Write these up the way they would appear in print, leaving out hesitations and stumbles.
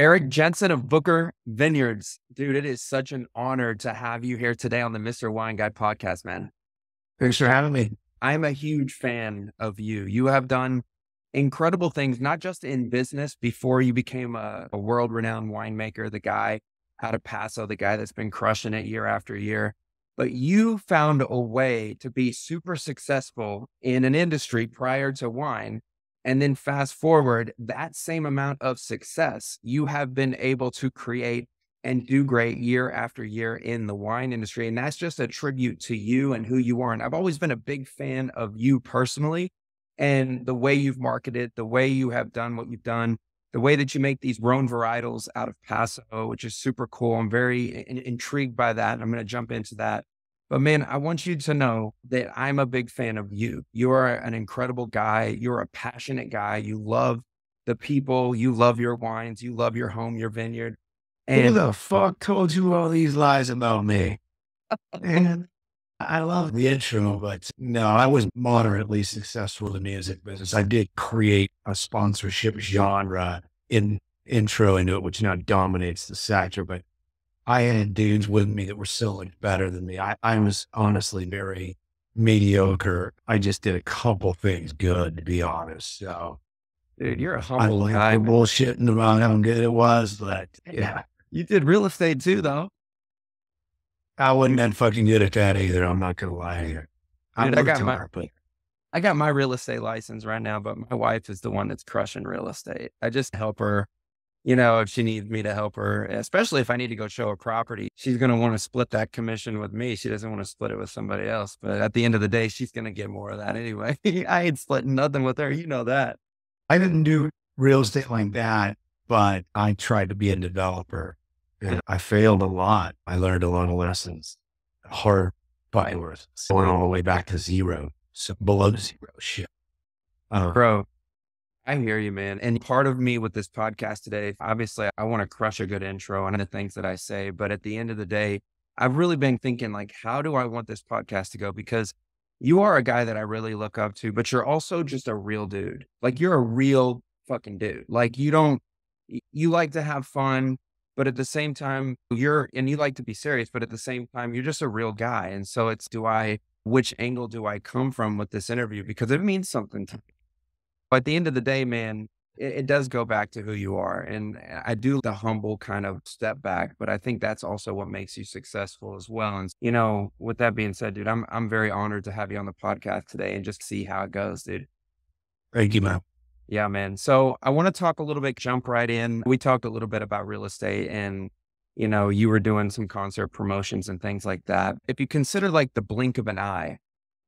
Eric Jensen of Booker Vineyards. Dude, it is such an honor to have you here today on the Mr. Wine Guy podcast, man. Thanks for having me. I'm a huge fan of you. You have done incredible things, not just in business before you became a world-renowned winemaker, the guy out of Paso, the guy that's been crushing it year after year, but you found a way to be super successful in an industry prior to wine. And then fast forward that same amount of success, you have been able to create and do great year after year in the wine industry. And that's just a tribute to you and who you are. And I've always been a big fan of you personally and the way you've marketed, the way you have done what you've done, the way that you make these Rhone varietals out of Paso, which is super cool. I'm very intrigued by that. And I'm going to jump into that. But man, I want you to know that I'm a big fan of you. You are an incredible guy. You're a passionate guy. You love the people. You love your wines. You love your home, your vineyard. And who the fuck told you all these lies about me? And I love the intro, but no, I was moderately successful in the music business. I did create a sponsorship genre intro into it, which now dominates the sector, but I had dudes with me that were so much better than me. I was honestly very mediocre. I just did a couple things good, to be honest. So, dude, you're a humble guy. I'm bullshitting about how good it was, but yeah. You did real estate too, though. I wasn't that fucking good at that either. I'm not going to lie here. I got my real estate license right now, but my wife is the one that's crushing real estate. I just help her. You know, if she needs me to help her, especially if I need to go show a property, she's going to want to split that commission with me. She doesn't want to split it with somebody else. But at the end of the day, she's going to get more of that anyway. I ain't splitting nothing with her. You know that. I didn't do real estate like that, but I tried to be a developer and I failed a lot. I learned a lot of lessons, hard buyers, going all the way back to zero, so below zero shit. Bro. I hear you, man. And part of me with this podcast today, obviously I want to crush a good intro on the things that I say, but at the end of the day, I've really been thinking like, how do I want this podcast to go? Because you are a guy that I really look up to, but you're also just a real dude. Like you're a real fucking dude. Like you like to have fun, but at the same time you like to be serious, but at the same time, you're just a real guy. And so it's, which angle do I come from with this interview? Because it means something to me. But at the end of the day, man, it does go back to who you are. And I do the humble kind of step back, but I think that's also what makes you successful as well. And, you know, with that being said, dude, I'm very honored to have you on the podcast today and just see how it goes, dude. Thank you, man. Yeah, man. So I want to talk a little bit, jump right in. We talked a little bit about real estate and, you know, you were doing some concert promotions and things like that. If you consider like the blink of an eye,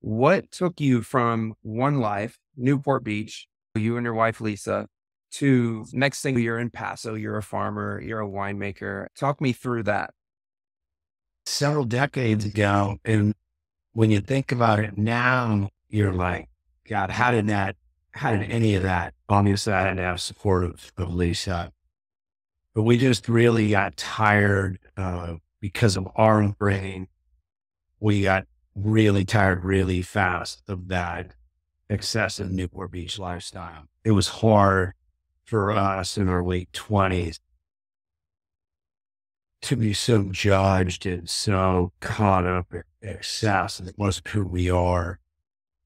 what took you from one life, Newport Beach, you and your wife, Lisa, to next thing you're in Paso, you're a farmer, you're a winemaker. Talk me through that. Several decades ago. And when you think about it now, you're like, God, how did any of that? Obviously I didn't have support of Lisa, but we just really got tired because of our upbringing. We got really tired really fast of that excessive Newport Beach lifestyle. It was hard for us in our late 20s to be so judged and so caught up in excess, and it wasn't who we are.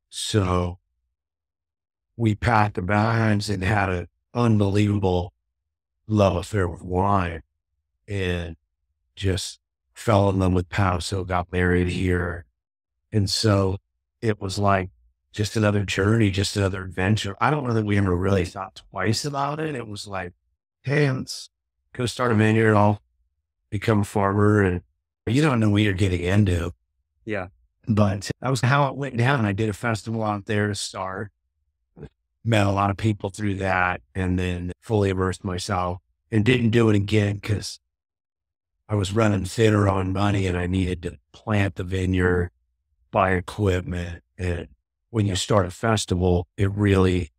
So we packed the bags and had an unbelievable love affair with wine and just fell in love with Paso, got married here. And so it was like just another journey, just another adventure. I don't know that we ever really thought twice about it. It was like, hey, let's go start a vineyard. I'll become a farmer. And you don't know what you're getting into. Yeah. But that was how it went down. I did a festival out there to start. Met a lot of people through that and then fully immersed myself and didn't do it again because I was running thinner on money and I needed to plant the vineyard, buy equipment. And when you start a festival, it really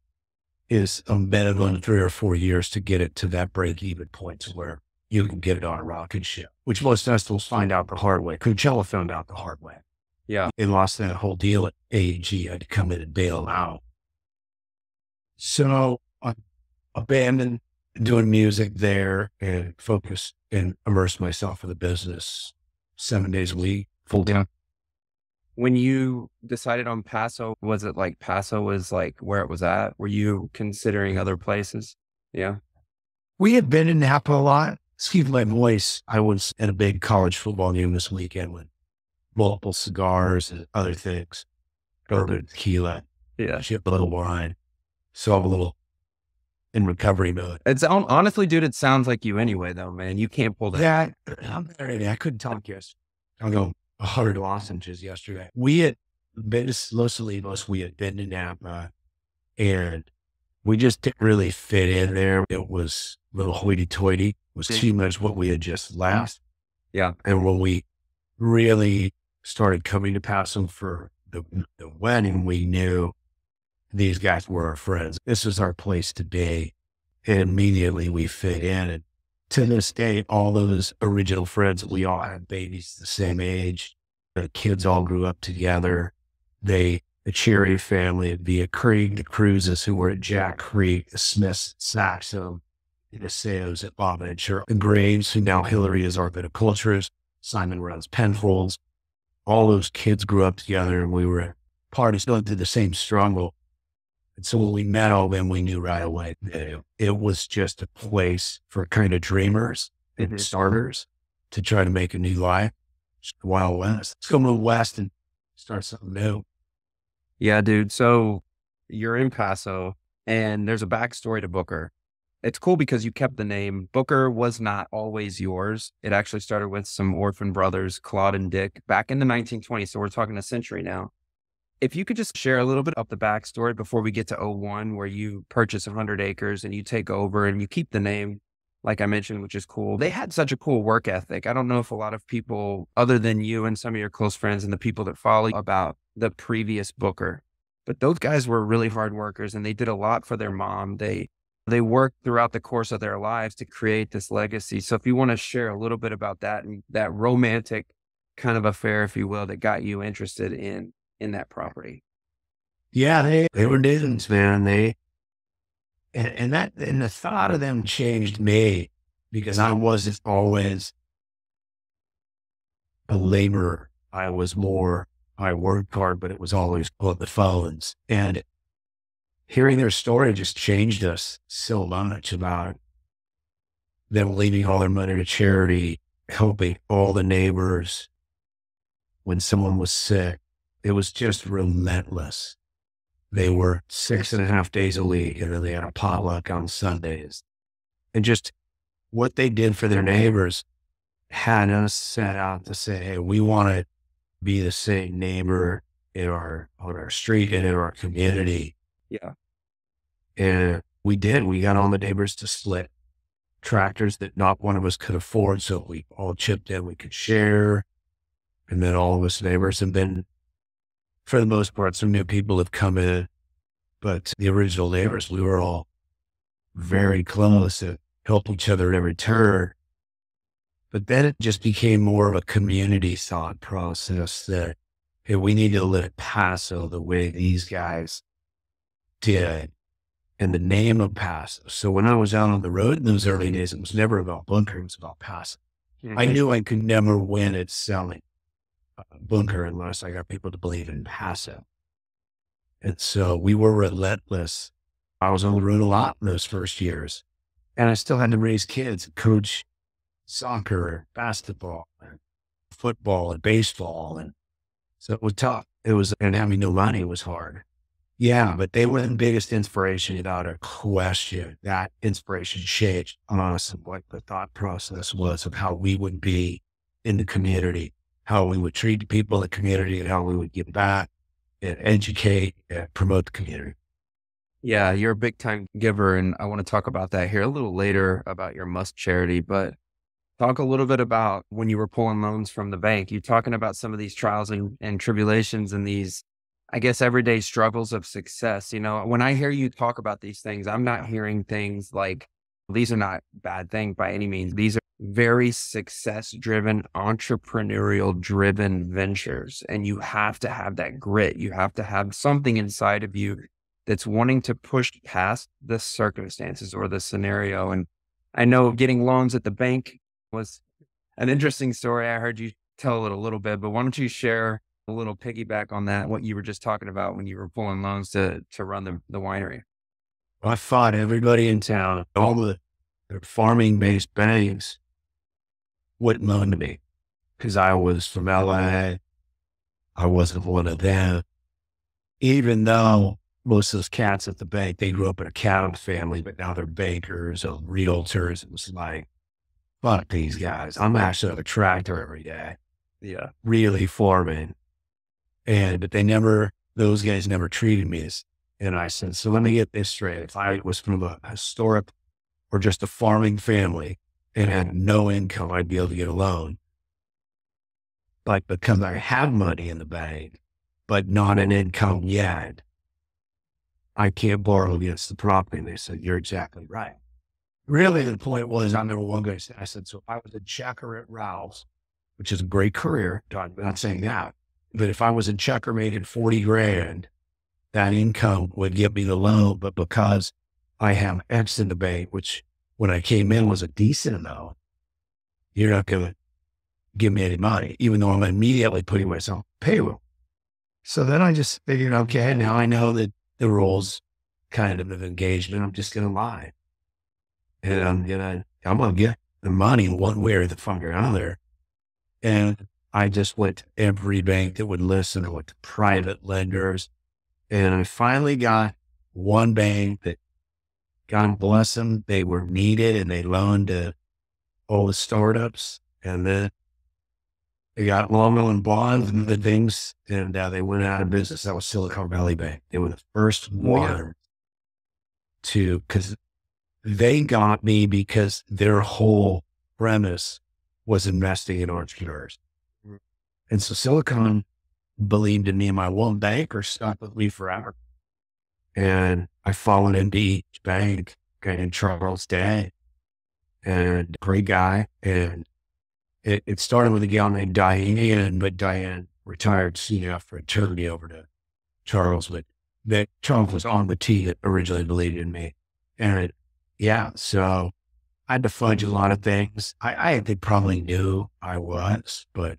is embedded on 3 or 4 years to get it to that break-even point to where you can get it on a rocket ship, which most festivals find out the hard way. Coachella found out the hard way. Yeah. They lost that whole deal at AEG. I had to come in and bail out. So I abandoned doing music there and focus and immerse myself in the business 7 days a week, full time. When you decided on Paso, was it like Paso was like where it was at? Were you considering other places? Yeah. We had been in Napa a lot. Excuse my voice. I was at a big college football game this weekend with multiple cigars and other things, bourbon, tequila, Yeah. ship a little wine. So I'm a little in recovery mode. It's honestly, dude, it sounds like you anyway, though, man. You can't pull that. Yeah, I'm ready. I couldn't talk yesterday. I'll go 100 lozenges yesterday. We had been to Los Olivos. We had been to Napa, and we just didn't really fit in there. It was a little hoity-toity. It was too much what we had just left. Yeah. And when we really started coming to Paso for the wedding, we knew these guys were our friends. This was our place to be. And immediately we fit in. And to this day, all those original friends, we all had babies the same age. The kids all grew up together. The Cherry family at Via Creek, the Cruzes who were at Jack Creek, the Smiths at Saxum, the Asseos at Bob and Cheryl, the Graves, who now Hillary is our viticulturist, Simon runs Penfolds. All those kids grew up together, and we were parties going through the same struggle. And so when we met all of them, we knew right away that it was just a place for kind of dreamers and starters to try to make a new life. Just the Wild West. Let's go move west and start something new. Yeah, dude. So you're in Paso, and there's a backstory to Booker. It's cool because you kept the name. Booker was not always yours. It actually started with some orphan brothers, Claude and Dick, back in the 1920s. So we're talking a century now. If you could just share a little bit of the backstory before we get to '01, where you purchase 100 acres and you take over and you keep the name, like I mentioned, which is cool. They had such a cool work ethic. I don't know if a lot of people, other than you and some of your close friends and the people that follow, about the previous Booker, but those guys were really hard workers, and they did a lot for their mom. They worked throughout the course of their lives to create this legacy. So if you want to share a little bit about that and that romantic kind of affair, if you will, that got you interested in that property. Yeah, they were dudes, man. And the thought of them changed me because I wasn't always a laborer. I worked hard, but it was always on the phones. And hearing their story just changed us so much about them leaving all their money to charity, helping all the neighbors when someone was sick. It was just relentless. They were 6.5 days a week, and then they had a potluck on Sundays. And just what they did for their neighbors had us set out to say, hey, we want to be the same neighbor on our street and in our community. Yeah. And we did. We got all the neighbors to split tractors that not one of us could afford. So we all chipped in, we could share. And then all of us neighbors have been, for the most part, some new people have come in, but the original neighbors, we were all very close and helped each other at every turn. But then it just became more of a community thought process that, hey, we need to live Paso the way these guys did in the name of Paso. So when I was out on the road in those early days, it was never about Booker, it was about Paso. I knew I could never win at selling Booker unless I got people to believe in Paso. And so we were relentless. I was on the road a lot in those first years, and I still had to raise kids and coach soccer, basketball, and football, and baseball. And so it was tough. And having no money was hard. Yeah, but they were the biggest inspiration without a question. That inspiration changed us and what the thought process was of how we would be in the community, how we would treat the people in the community, and how we would give back and educate and promote the community. Yeah, you're a big time giver, and I want to talk about that here a little later about your Must charity, but talk a little bit about when you were pulling loans from the bank. You're talking about some of these trials and tribulations and these, I guess, everyday struggles of success. You know, when I hear you talk about these things, I'm not hearing things like these are not bad things by any means. These are very success-driven, entrepreneurial-driven ventures. And you have to have that grit. You have to have something inside of you that's wanting to push past the circumstances or the scenario. And I know getting loans at the bank was an interesting story. I heard you tell it a little bit, but why don't you share a little piggyback on that, what you were just talking about when you were pulling loans to run the winery? I fought everybody in town, all the farming-based banks wouldn't loan to me because I was from LA. I wasn't one of them. Even though most of those cats at the bank, they grew up in a accountant family, but now they're bankers or realtors. It was like, fuck these guys. I'm actually on a tractor every day. Yeah. Really farming. But those guys never treated me as, and I said, so let me get this straight. If I was from a historic or just a farming family and had no income, I'd be able to get a loan. But because I have money in the bank, but not an income yet, I can't borrow against the property. And they said, you're exactly right. Really, the point was, I remember one guy said, I said, so if I was a checker at Ralph's, which is a great career, I'm not saying that, but if I was a checker making 40 grand, that income would give me the loan. But because I have X in the bank, which when I came in was a decent amount, you're not going to give me any money, even though I'm immediately putting myself on payroll. So then I just figured, okay, now I know that the rules kind of engagement, I'm just going to lie. And I'm going to get the money one way or the fuck or another. And I just went to every bank that would listen. I went to private lenders. And I finally got one bank that, God bless them, they were needed and they loaned to all the startups. And then they got loan bonds and the things, and they went out of business. That was Silicon Valley Bank. They were the first one because they got me because their whole premise was investing in entrepreneurs. And so Silicon believed in me, and my one banker stuck with me forever. And I followed into each bank, in Charles Day, and great guy. And it started with a gal named Diane, but Diane retired soon after and turned me over to Charles. But that Charles was on the team that originally believed in me. And so I had to fudge a lot of things. They probably knew I was, but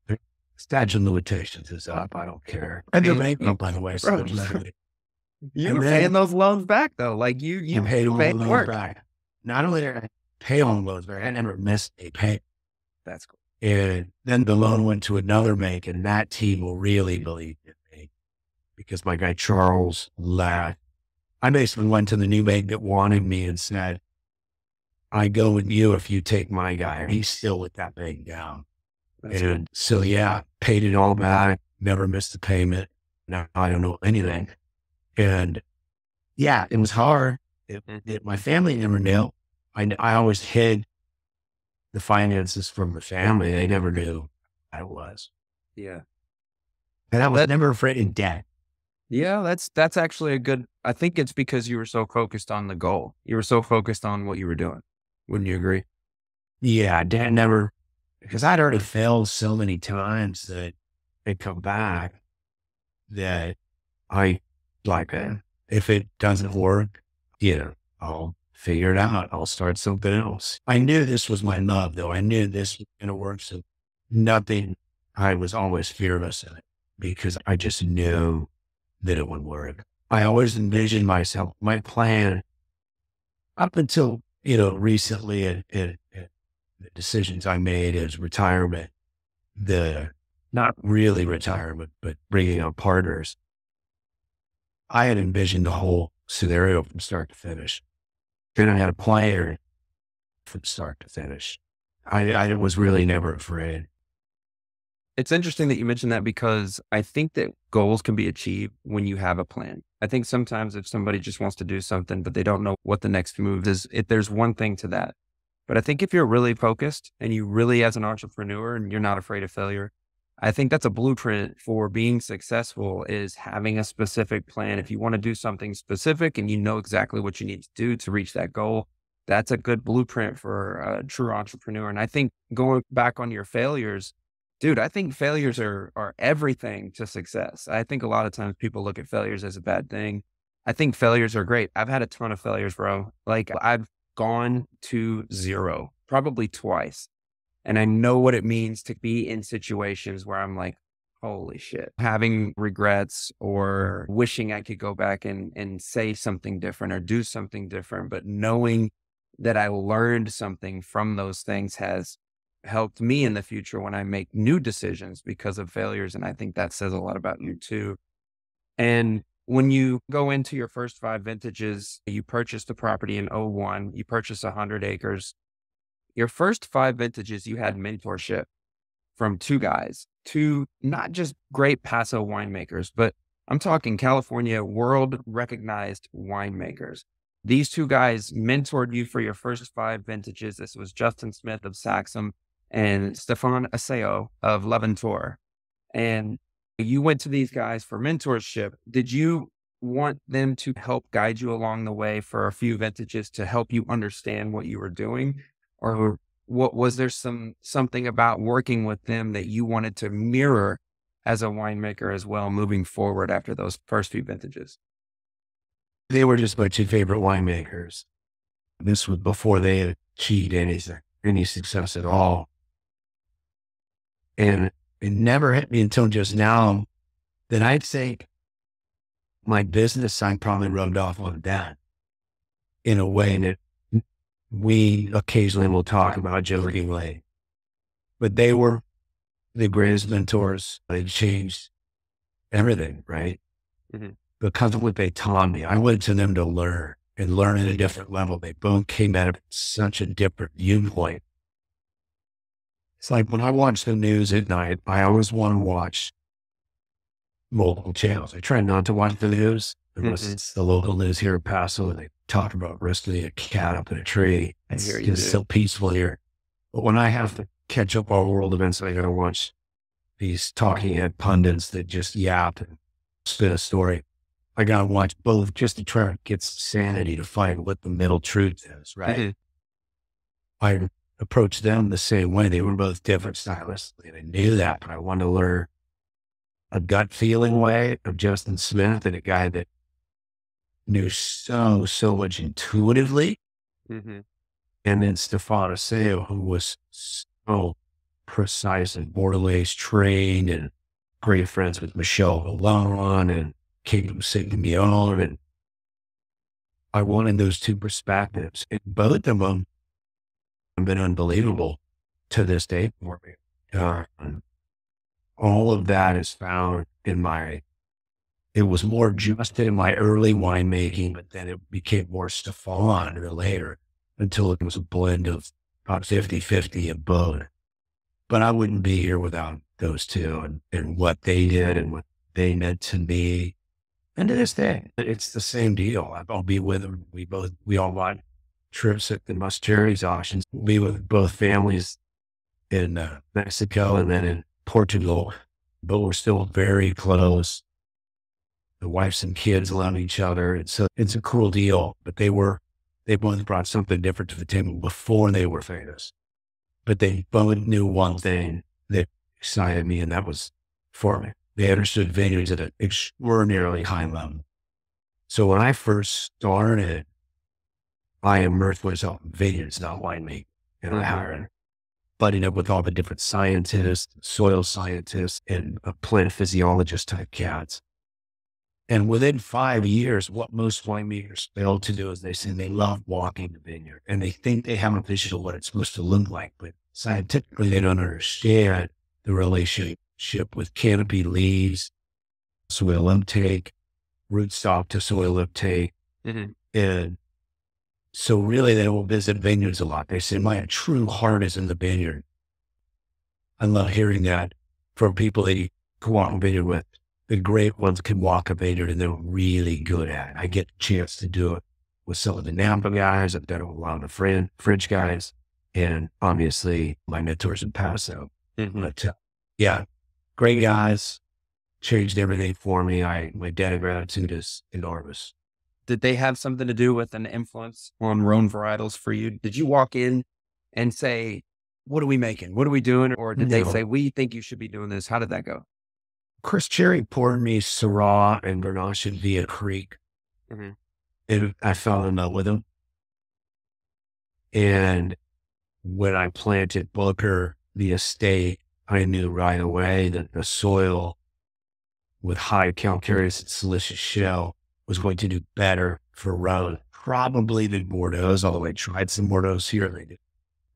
the statute of limitations is up. I don't care. And they're making them, by the way. So you were paying those loans back though. Like you paid all the loans work back. Not only did I pay all the loans back, I never missed a payment. That's cool. And then the loan went to another bank, and that team will really believe in me because my guy Charles left. I basically went to the new bank that wanted me and said, I go with you if you take my guy. And he's still with that bank down. That's and cool. So paid it all back, never missed a payment. Now I don't know anything. And it was hard. My family never knew. I always hid the finances from the family. They never knew I was. Yeah. And I was never afraid of debt. Yeah, that's actually a good, I think it's because you were so focused on the goal. You were so focused on what you were doing. Wouldn't you agree? Yeah, Dad never, because I'd already failed so many times that they'd come back that I like, if it doesn't work, I'll figure it out. I'll start something else. I knew this was my love, though. I knew this was going to work. So I was always fearless in it because I just knew that it would work. I always envisioned myself, my plan up until, recently and the decisions I made as retirement, not really retirement, but bringing on partners. I had envisioned the whole scenario from start to finish. And I had a plan from start to finish. I was really never afraid. It's interesting that you mentioned that because I think that goals can be achieved when you have a plan. I think sometimes if somebody just wants to do something, but they don't know what the next move is, there's one thing to that. But I think if you're really focused and you really, as an entrepreneur, and you're not afraid of failure, I think that's a blueprint for being successful, is having a specific plan. If you want to do something specific and you know exactly what you need to do to reach that goal, that's a good blueprint for a true entrepreneur. And I think going back on your failures, Dude, I think failures are everything to success. I think a lot of times people look at failures as a bad thing. I think failures are great. I've had a ton of failures, bro. Like I've gone to zero probably twice. And I know what it means to be in situations where I'm like, holy shit, having regrets or wishing I could go back and say something different or do something different. But knowing that I learned something from those things has helped me in the future when I make new decisions because of failures. And I think that says a lot about you too. And when you go into your first 5 vintages, you purchased the property in '01, you purchased 100 acres. Your first 5 vintages, you had mentorship from two guys, two not just great Paso winemakers, but I'm talking California world recognized winemakers. These two guys mentored you for your first 5 vintages. This was Justin Smith of Saxum and Stephan Asseo of Leventor. And you went to these guys for mentorship. Did you want them to help guide you along the way for a few vintages to help you understand what you were doing? Or what was there something about working with them that you wanted to mirror as a winemaker as well moving forward after those first few vintages? They were just my two favorite winemakers. This was before they had achieved any success at all. And it never hit me until just now that I think my business side probably rubbed off on that in a way that we occasionally will talk about jokingly, but they were the greatest mentors. They changed everything, right? Mm-hmm. Because of what they taught me. I went to them to learn and learn at a different level. They both came at it from such a different viewpoint. It's like when I watch the news at night, I always want to watch multiple channels. I try not to watch the news unless it's the local news here in Paso and they talk about rescuing a cat up in a tree. It's just so peaceful here. But when I have to catch up on world events, I gotta watch these talking head pundits that just yap and spin a story. I gotta watch both just to try to get sanity to find what the middle truth is, right? I approached them the same way. They were both different stylistically. I knew that, but I wanted to learn a gut feeling way of Justin Smith and a guy that knew so much intuitively. And then Stephan Asseo, who was so precise and Bordelais trained and great friends with Michelle Valon and Kate Sigmion. And I wanted those two perspectives. And both of them have been unbelievable to this day for me. All of that is found in it was more just in my early winemaking, but then it became more Stephan later until it was a blend of about 50-50 of both. But I wouldn't be here without those two and what they did and what they meant to me. And to this day, it's the same deal. I'll be with them. We all bought trips at the Musteri's auctions. We'll be with both families in Mexico and then in Portugal, but we're still very close. The wives and kids love each other. It's a cool deal, but they both brought something different to the table before they were famous. But they both knew one thing that excited me, and that was for me. They understood vineyards at an extraordinarily high level. So when I first started, I immersed myself in vineyards, not winemaking. And I hired budding up with all the different scientists, soil scientists, and plant physiologist type cats. And within 5 years, what most winemakers fail to do is they say they love walking the vineyard and they think they have a vision of what it's supposed to look like. But scientifically, they don't understand the relationship with canopy leaves, soil uptake, rootstock to soil uptake. And so really they don't visit vineyards a lot. They say, my true heart is in the vineyard. I love hearing that from people that you go out in vineyard with. The great ones can walk a vineyard and they're really good at it. I get a chance to do it with some of the Napa guys. I've done it with a lot of the French guys and obviously my mentors in Paso. But yeah, great guys, changed everything for me. My debt of gratitude is enormous. Did they have something to do with an influence on Rhone varietals for you? Did you walk in and say, what are we making? What are we doing? Or did they No. say, we think you should be doing this? How did that go? Chris Cherry poured me Syrah and Grenache in Via Creek, Hmm. and I fell in love with him. And when I planted Booker, the estate, I knew right away that the soil with high calcareous and siliceous shell was going to do better for Rhone, probably than Bordeaux's, although I tried some Bordeaux's here. They didn't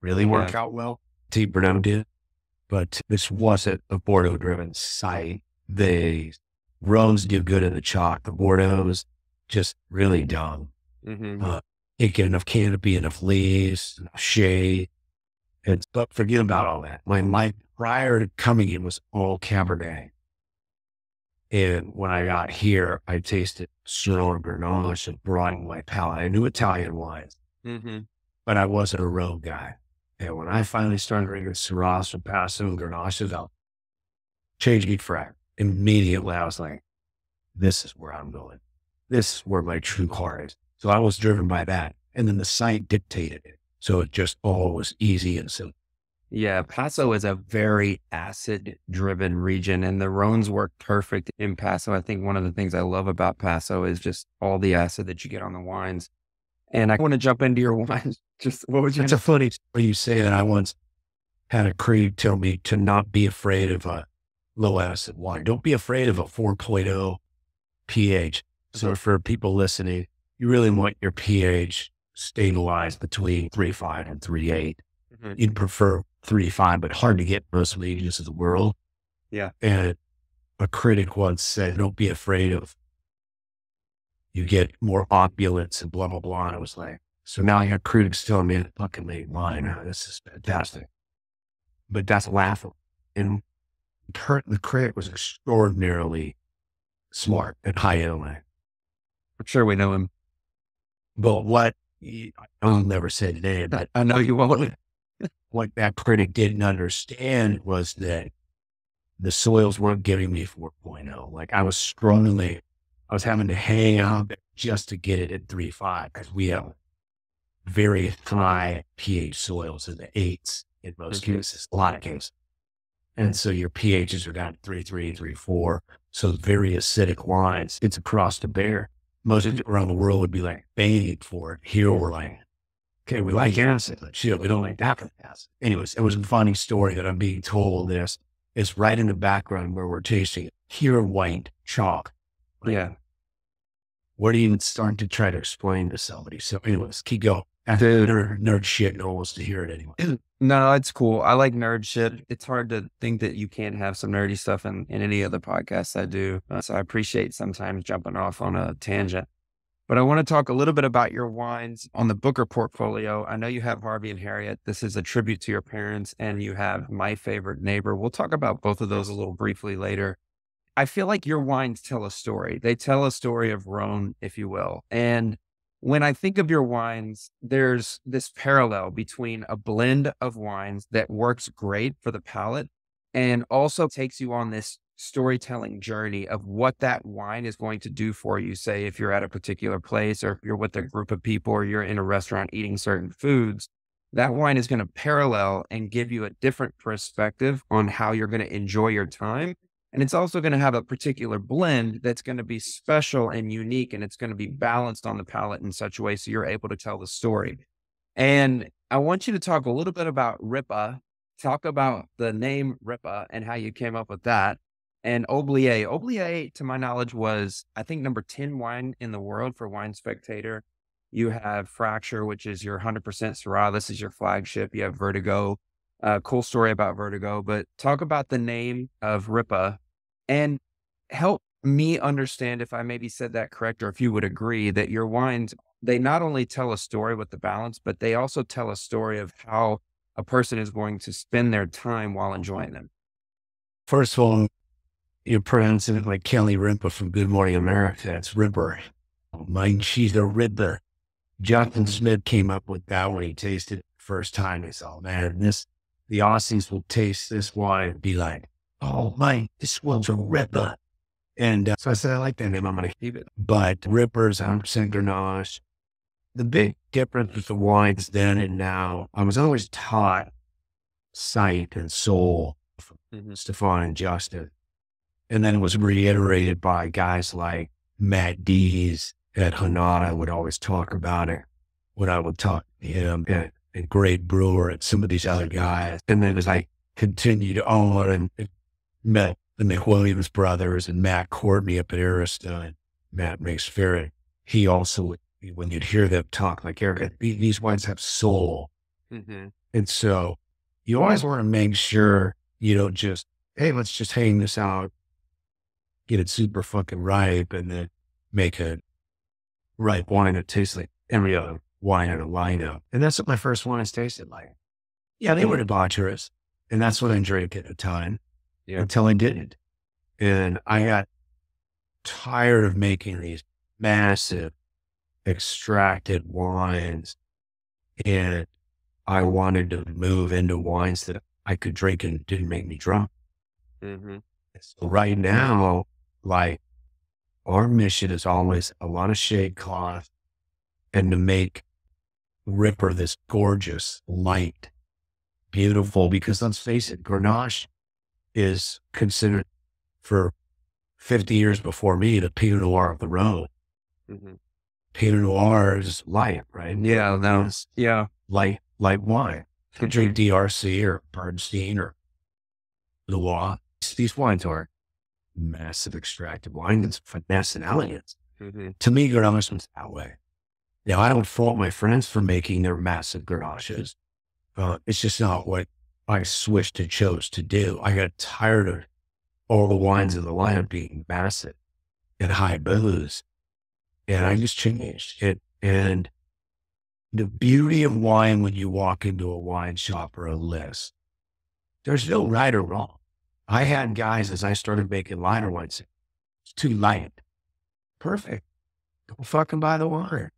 really work out well. T. Bernard did. But this wasn't a Bordeaux-driven site. The Rhones do good in the chalk. The Bordeaux's just really dumb. Hmm. Can't get enough canopy, enough leaves, enough shade. But forget about all that. My prior to coming in was all Cabernet. And when I got here, I tasted Syrah and Grenache and broadened my palate. I knew Italian wines, Hmm. but I wasn't a Rhone guy. And when I finally started drinking Syrahs from Paso and Grenaches, I changed me forever. Immediately, I was like, this is where I'm going. This is where my true heart is. So I was driven by that. And then the site dictated it. So it just all was easy and simple. Yeah, Paso is a very acid-driven region, and the Rhones work perfect in Paso. I think one of the things I love about Paso is just all the acid that you get on the wines. And I want to jump into your wines. Just what was your? It's a funny story you say that. I once had a creed tell me to not be afraid of a low acid wine. Don't be afraid of a 4.0 pH. So for people listening, you really want your pH stabilized between 3.5 and 3.8. Mhm. You'd prefer 3.5, but hard to get most of the regions of the world. Yeah. And a critic once said, don't be afraid of, you get more opulence and blah, blah, blah. And I was like, so now I have critics telling me to fucking make wine. Oh, this is fantastic. But that's laughable. And the critic was extraordinarily smart and high intellect. I'm sure we know him. But I'll never say the name, but I know you won't. what that critic didn't understand was that the soils weren't giving me 4.0. Like I was having to hang out just to get it at 3.5 because we have very high pH soils in the 8s in most cases, a lot of cases. And so your pHs are down to 3.3, 3.4. So very acidic wines, it's across the bear. Most people around the world would be like banging for it. Here we're like, okay, we like acid, but shit, we don't like that kind of acid. Anyways, it was a funny story that I'm being told this. It's right in the background where we're tasting pure white chalk. Like, Yeah. what are you even starting to try to explain to somebody? So anyways, keep going. After nerd shit, no one wants to hear it anyway. No, it's cool. I like nerd shit. It's hard to think that you can't have some nerdy stuff in any of the podcasts I do. So I appreciate sometimes jumping off on a tangent. But I want to talk a little bit about your wines on the Booker portfolio. I know you have Harvey and Harriet. This is a tribute to your parents, and you have My Favorite Neighbor. We'll talk about both of those a little briefly later. I feel like your wines tell a story. They tell a story of Rhone, if you will. And when I think of your wines, there's this parallel between a blend of wines that works great for the palate and also takes you on this storytelling journey of what that wine is going to do for you. Say, if you're at a particular place or if you're with a group of people or you're in a restaurant eating certain foods, that wine is going to parallel and give you a different perspective on how you're going to enjoy your time. And it's also going to have a particular blend that's going to be special and unique, and it's going to be balanced on the palate in such a way so you're able to tell the story. And I want you to talk a little bit about Ripa, talk about the name Ripa and how you came up with that. And Oubliette. Oubliette, to my knowledge, was, I think, number 10 wine in the world for Wine Spectator. You have Fracture, which is your 100% Syrah. This is your flagship. You have Vertigo. Cool story about Vertigo, but talk about the name of Ripa and help me understand if I maybe said that correct, or if you would agree that your wines, they not only tell a story with the balance, but they also tell a story of how a person is going to spend their time while enjoying them. First of all, you're pronouncing it like Kelly Ripa from Good Morning America. It's Ripper. She's a Ripper. Jonathan Smith came up with that when he tasted it the first time. He said, oh man, the Aussies will taste this wine and be like, oh my, this one's a Ripper. And so I said, I like that name. I'm going to keep it. But Ripper's 100% Grenache. The big difference with the wines then and now, I was always taught sight and soul from Stephan and Justin. And then it was reiterated by guys like Matt Dees at Hanada would always talk about it when I would talk to him, and Great Brewer and some of these other guys. And then as I continued on and met the McWilliams brothers and Matt Courtney up at Arista and Matt McSferrin, he also, when you'd hear them talk like, Eric, these wines have soul. And so you always want to make sure you don't just, hey, let's just hang this out, get it super fucking ripe, and then make a ripe wine that tastes like every other wine in a lineup. And that's what my first wines tasted like. Yeah, they were debaucherous. And that's what I drank at the time until I didn't. And I got tired of making these massive extracted wines. And I wanted to move into wines that I could drink and didn't make me drunk. So right now, like, our mission is always a lot of shade cloth and to make Ripper this gorgeous, light, beautiful, because let's face it, Grenache is considered for 50 years before me the Pinot Noir of the road. Pinot Noir is light, right? Yeah, that was, light wine. You can drink DRC or Bernstein or Loire. These wines are massive extracted wine. It's finesse and elegance. To me, Grenache was that way. Now, I don't fault my friends for making their massive Grenaches. It's just not what I switched and chose to do. I got tired of all the wines in the lineup being massive and high booze. And I just changed it. And the beauty of wine when you walk into a wine shop or a list, there's no right or wrong. I had guys as I started making lighter wines say, it's too light. Perfect. Don't fucking buy the wine.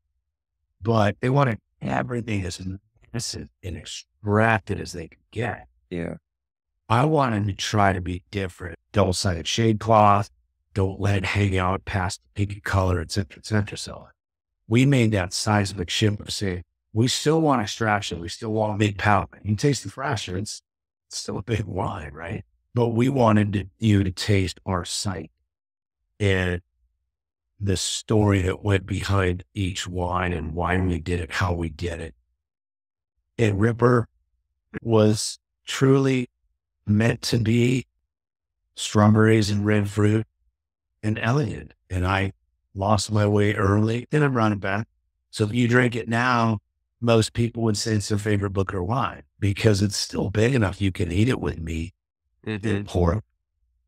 But they want everything as massive and extracted as they can get. Yeah. I wanted to try to be different. Double-sided shade cloth. Don't let it hang out past the pinky color, et cetera, et cetera. So we made that seismic shift of saying, we still want extraction. We still want big palate. You taste the fresher. It's still a big wine, right? But we wanted you to taste our sight and the story that went behind each wine and why we did it, how we did it. And Ripper was truly meant to be strawberries and red fruit and elegant. And I lost my way early, then I'm running back. So if you drink it now, most people would say it's their favorite Booker wine because it's still big enough. You can eat it with meat and pork.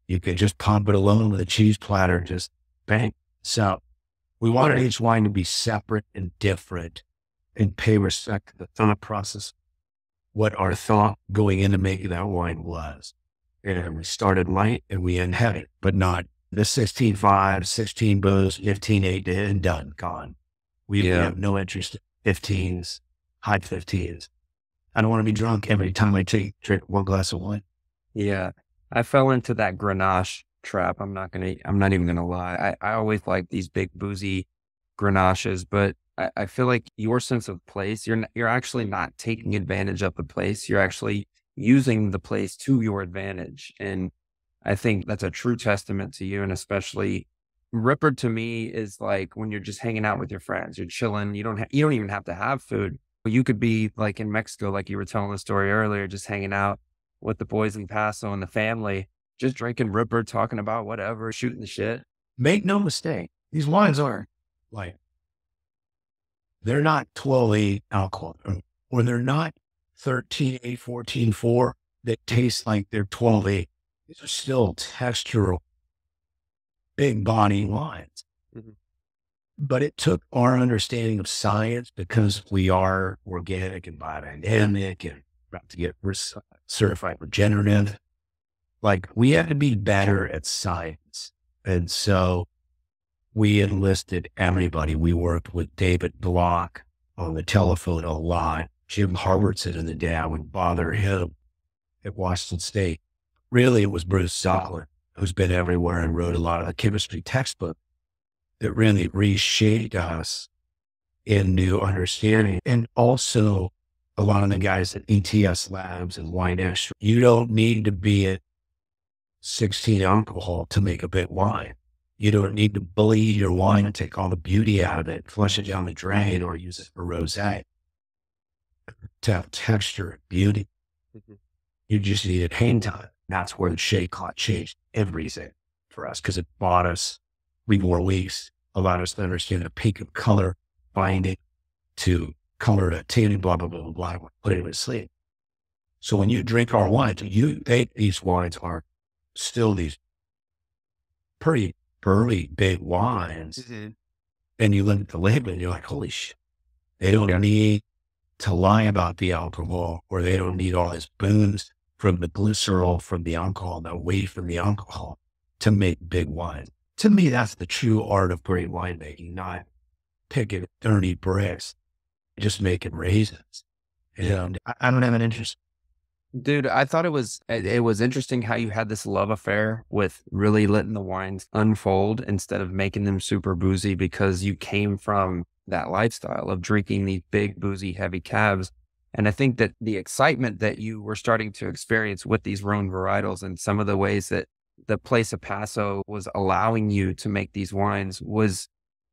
You could just pump it alone with a cheese platter, just bang. So we wanted each wine to be separate and different and pay respect to the thought process, what our thought going into making that wine was. And we started light and we end heavy, but not the 16.5, 16 booze, 15.8 and done, gone. We have no interest in 15s, high 15s. I don't want to be drunk every time I drink one glass of wine. Yeah. I fell into that Grenache trap. I'm not even gonna lie. I always like these big boozy Grenaches, but I feel like your sense of place, you're actually not taking advantage of the place. You're actually using the place to your advantage. And I think that's a true testament to you. And especially Ripper to me is like when you're just hanging out with your friends, you're chilling. You don't even have to have food. You could be like in Mexico, like you were telling the story earlier, just hanging out with the boys in Paso and the family, just drinking Ripper, talking about whatever, shooting the shit. Make no mistake. These wines are like, they're not 12.8 alcohol or they're not 13.8, 14.4 that taste like they're 12.8. These are still textural, big body wines. But it took our understanding of science because we are organic and biodynamic and about to get certified regenerative. Like we had to be better at science. And so we enlisted everybody. We worked with David Block on the telephone a lot. Jim Harbertson and the dad would bother him at Washington State. Really, it was Bruce Zollin, who's been everywhere and wrote a lot of the chemistry textbook that really reshaped us in new understanding. And also a lot of the guys at ETS Labs and Wine Extra, you don't need to be at 16 alcohol to make a big wine. You don't need to bleed your wine and take all the beauty out of it, flush it down the drain, or use it for rosé to have texture and beauty. Mhm. You just needed hang time. That's where the shade clock changed everything for us, because it bought us 3 more weeks, allowed us to understand the peak of color, binding to color to tannin, blah, blah, blah, blah, blah, put it to sleep. So when you drink our wines, these wines are still these pretty burly, big wines. Mm-hmm. And you look at the label and you're like, holy shit, they don't need to lie about the alcohol, or they don't need all this booze from the glycerol, from the alcohol, the weight from the alcohol to make big wine. To me, that's the true art of great winemaking, not picking dirty bricks, just making raisins. And I don't have an interest. Dude, I thought it was interesting how you had this love affair with really letting the wines unfold instead of making them super boozy, because you came from that lifestyle of drinking these big, boozy, heavy cabs. And I think that the excitement that you were starting to experience with these Rhone varietals and some of the ways that the place of Paso was allowing you to make these wines was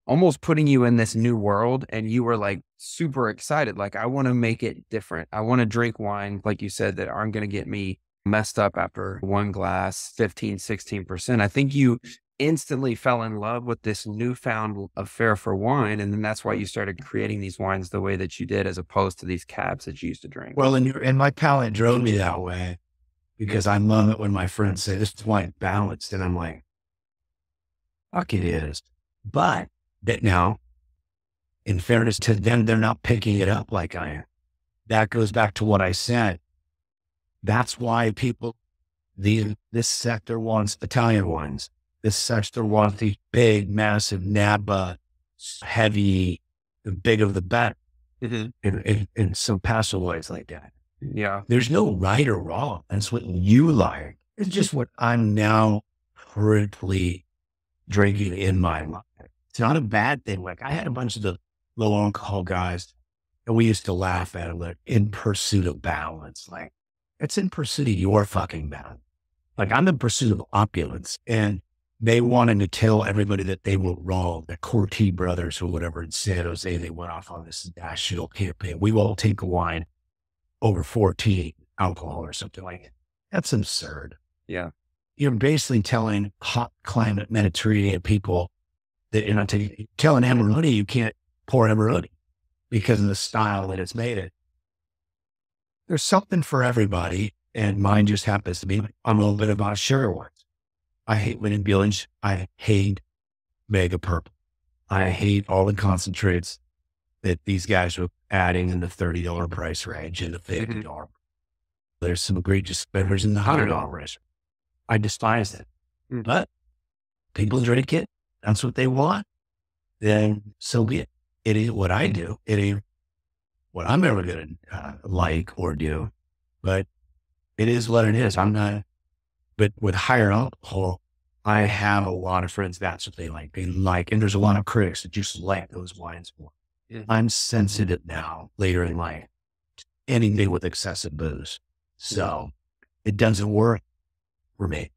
almost putting you in this new world. And you were like super excited. Like, I want to make it different. I want to drink wine, like you said, that aren't going to get me messed up after one glass, 15, 16%. I think you instantly fell in love with this newfound affair for wine. And then that's why you started creating these wines the way that you did, as opposed to these cabs that you used to drink. Well, and my palate drove me that way, because I love it when my friends say, this is wine balanced. And I'm like, fuck, it is. But that now, in fairness to them, they're not picking it up like I am. That goes back to what I said. That's why this sector wants Italian wines. This sector wants these big, massive Napa, heavy, the big of the better. Mm-hmm. And some Paso wines like that. Yeah. There's no right or wrong. That's what you like. It's just what I'm now currently drinking in my life. It's not a bad thing. Like, I had a bunch of the low alcohol guys, and we used to laugh at them, like, in pursuit of balance. Like, it's in pursuit of your fucking balance. Like, I'm in pursuit of opulence. And they wanted to tell everybody that they were wrong. The Corti brothers or whatever in San Jose, they went off on this national campaign. We won't take a wine over 14 alcohol or something like that. That's absurd. Yeah. You're basically telling hot climate Mediterranean people that you're not telling Amarone you can't pour Amarone because of the style that it's made in. There's something for everybody, and mine just happens to be, I'm a little bit about sugar ones. I hate winning Billings. I hate Mega Purple. I hate all the concentrates that these guys are adding in the $30 price range and the $50. Mm-hmm. There's some egregious spenders in the $100 range. I despise it. Mm-hmm. But people drink it. That's what they want. Then so be it. It ain't what I do. It ain't what I'm ever going to like or do. But it is what it is. I'm not. But with higher alcohol, I have a lot of friends. That's what they like. And there's a lot of critics that just like those wines more. Yeah. I'm sensitive now, later in life, to anything with excessive booze. So it doesn't work for me.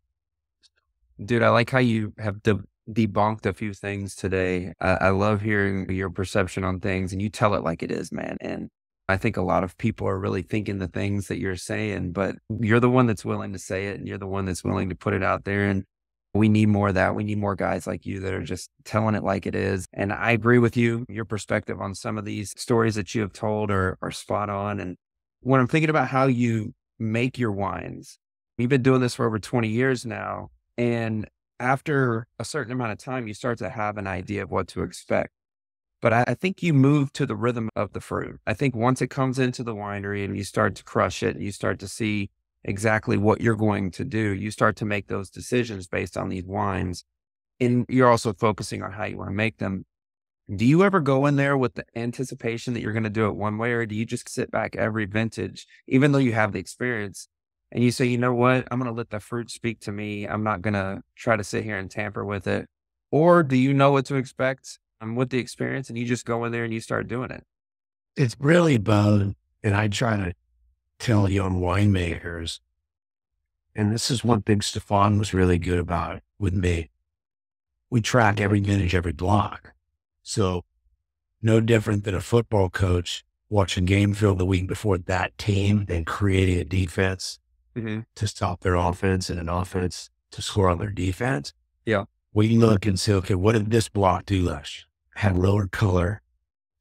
Dude, I like how you have debunked a few things today. I love hearing your perception on things, and you tell it like it is, man. And I think a lot of people are really thinking the things that you're saying, but you're the one that's willing to say it, and you're the one that's willing to put it out there. And we need more of that. We need more guys like you that are just telling it like it is. And I agree with you. Your perspective on some of these stories that you have told are spot on. And when I'm thinking about how you make your wines, you've been doing this for over 20 years now. And after a certain amount of time, you start to have an idea of what to expect. But I think you move to the rhythm of the fruit. I think once it comes into the winery and you start to crush it, you start to see exactly what you're going to do. You start to make those decisions based on these wines. And you're also focusing on how you want to make them. Do you ever go in there with the anticipation that you're going to do it one way, or do you just sit back every vintage, even though you have the experience, and you say, you know what, I'm going to let the fruit speak to me. I'm not going to try to sit here and tamper with it. Or do you know what to expect with the experience and you just go in there and you start doing it? It's really both. And I try to tell young winemakers, and this is one thing Stephan was really good about with me. We track every vintage, every block. So no different than a football coach watching game film the week before that team and creating a defense to stop their offense and an offense to score on their defense. Yeah. We look and say, okay, what did this block do last year? Had lower color.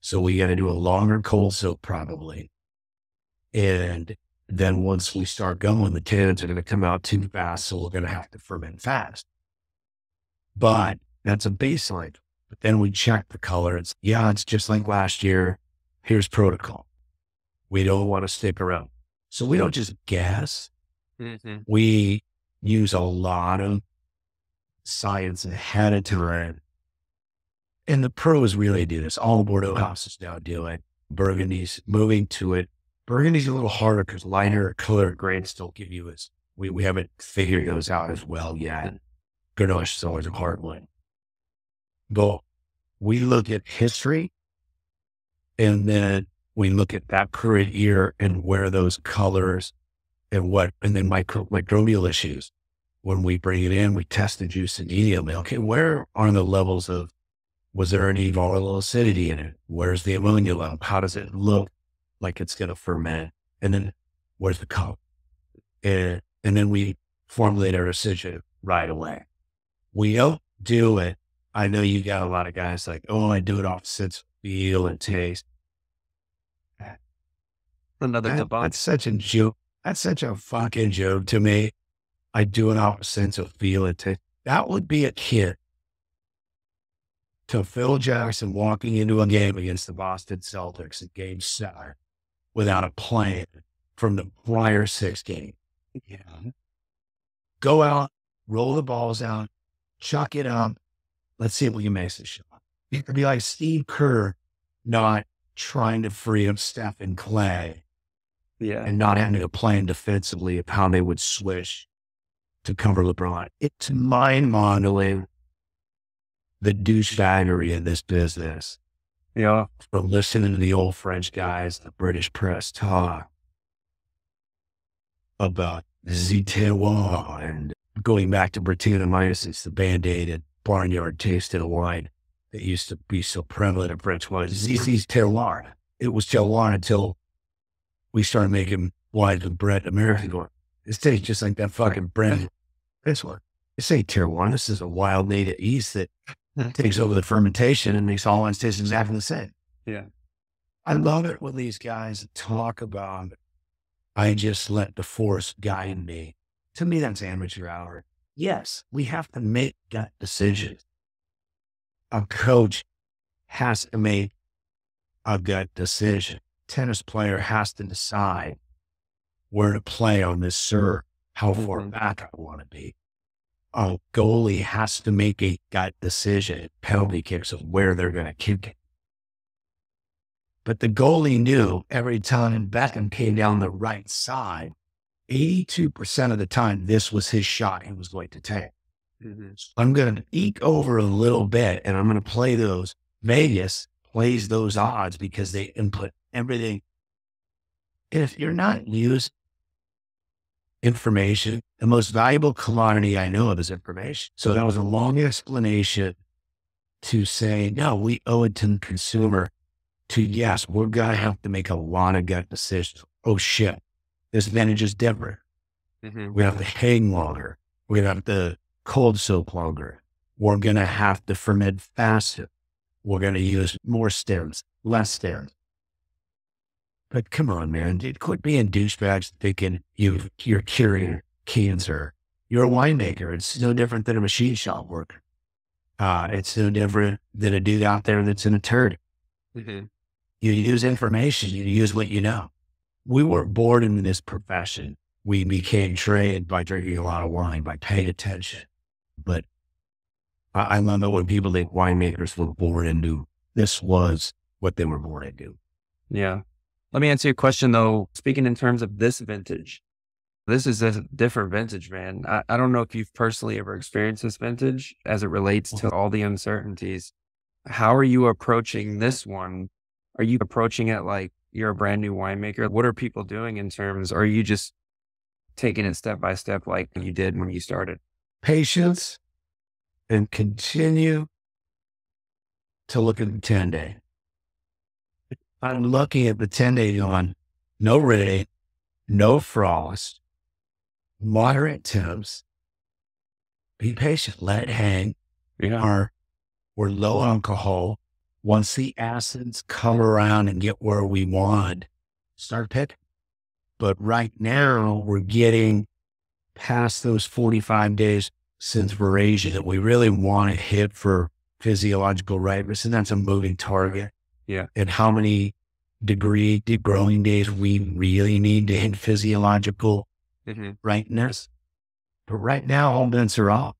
So we got to do a longer cold soak probably. And then once we start going, the tannins are going to come out too fast. So we're going to have to ferment fast. But that's a baseline. But then we check the color. It's just like last year. Here's protocol. We don't want to stick around. So we don't just guess. We use a lot of science ahead of time. And the pros really do this. All Bordeaux houses now do it. Burgundy's moving to it. Burgundy's a little harder because lighter color grades don't give you as, we haven't figured those out as well yet. Grenache is always a hard one. But we look at history and then we look at that current year and where those colors and then microbial issues. When we bring it in, we test the juice immediately. Okay, where are the levels of, was there any volatile acidity in it? Where's the ammonia level? How does it look like it's going to ferment? And then where's the color? And then we formulate our decision right away. We don't do it. I know you got a lot of guys like, oh, I do it off sense, feel, and taste. That's such a joke. That's such a fucking joke to me. I do it off sense of feel and taste. That would be a kid to Phil Jackson walking into a game against the Boston Celtics at Game 7 without a plan from the prior 6 games. Yeah. Go out, roll the balls out, chuck it up. Let's see if we can make this shot. It could be like Steve Kerr not trying to free up Stephan Clay and not having a plan defensively of how they would switch to cover LeBron. It's mind-boggling the douchebaggery in this business. Yeah. From listening to the old French guys, the British press talk about the terroir and going back to Brettanomyces, the Band-Aid and barnyard taste of wine that used to be so prevalent in French wine. Ziz's terroir. It was terroir until we started making wines with Brett American going, this tastes just like that fucking bread. This one. This ain't terroir. This is a wild native yeast that takes over the fermentation and makes all wines taste exactly the same. Yeah. I love it when these guys talk about, I just let the force guide me. To me, that's amateur hour. Yes, we have to make gut decisions. A coach has to make a gut decision. Tennis player has to decide where to play on this serve, how far back I want to be. A goalie has to make a gut decision, penalty kicks of where they're going to kick it. But the goalie knew every time Beckham came down the right side, 82% of the time, this was his shot he was going to take. So I'm going to eke over a little bit and I'm going to play those. Vegas plays those odds because they input everything. If you're not using information, the most valuable commodity I know of is information. So that was a long explanation to say, no, we owe it to the consumer to, yes, we're going to have to make a lot of gut decisions. Oh shit, this vintage is different. We have to hang longer. We're going to have to cold soak longer. We're going to have to ferment faster. We're going to use more stems, less stems. But come on, man, quit being douchebags thinking you're curing cancer. You're a winemaker. It's no different than a machine shop worker. It's no different than a dude out there that's in a turd. You use information. You use what you know. We weren't born in this profession. We became trained by drinking a lot of wine, by paying attention. But I love it when people think winemakers were born into this was what they were born into. Yeah. Let me answer your question though. Speaking in terms of this vintage, this is a different vintage, man. I don't know if you've personally ever experienced this vintage as it relates to all the uncertainties. How are you approaching this one? Are you approaching it like you're a brand new winemaker, what are people doing in terms, or are you just taking it step by step like you did when you started? Patience and continue to look at the 10-day. I'm looking at the 10-day on no rain, no frost, moderate temps. Be patient, let it hang. Yeah. We're low alcohol. Once the acids come around and get where we want, start picking. But right now we're getting past those 45 days since we're Asian that we really want to hit for physiological ripeness. And that's a moving target. Yeah. And how many degree growing days we really need to hit physiological ripeness. But right now, all bets are off.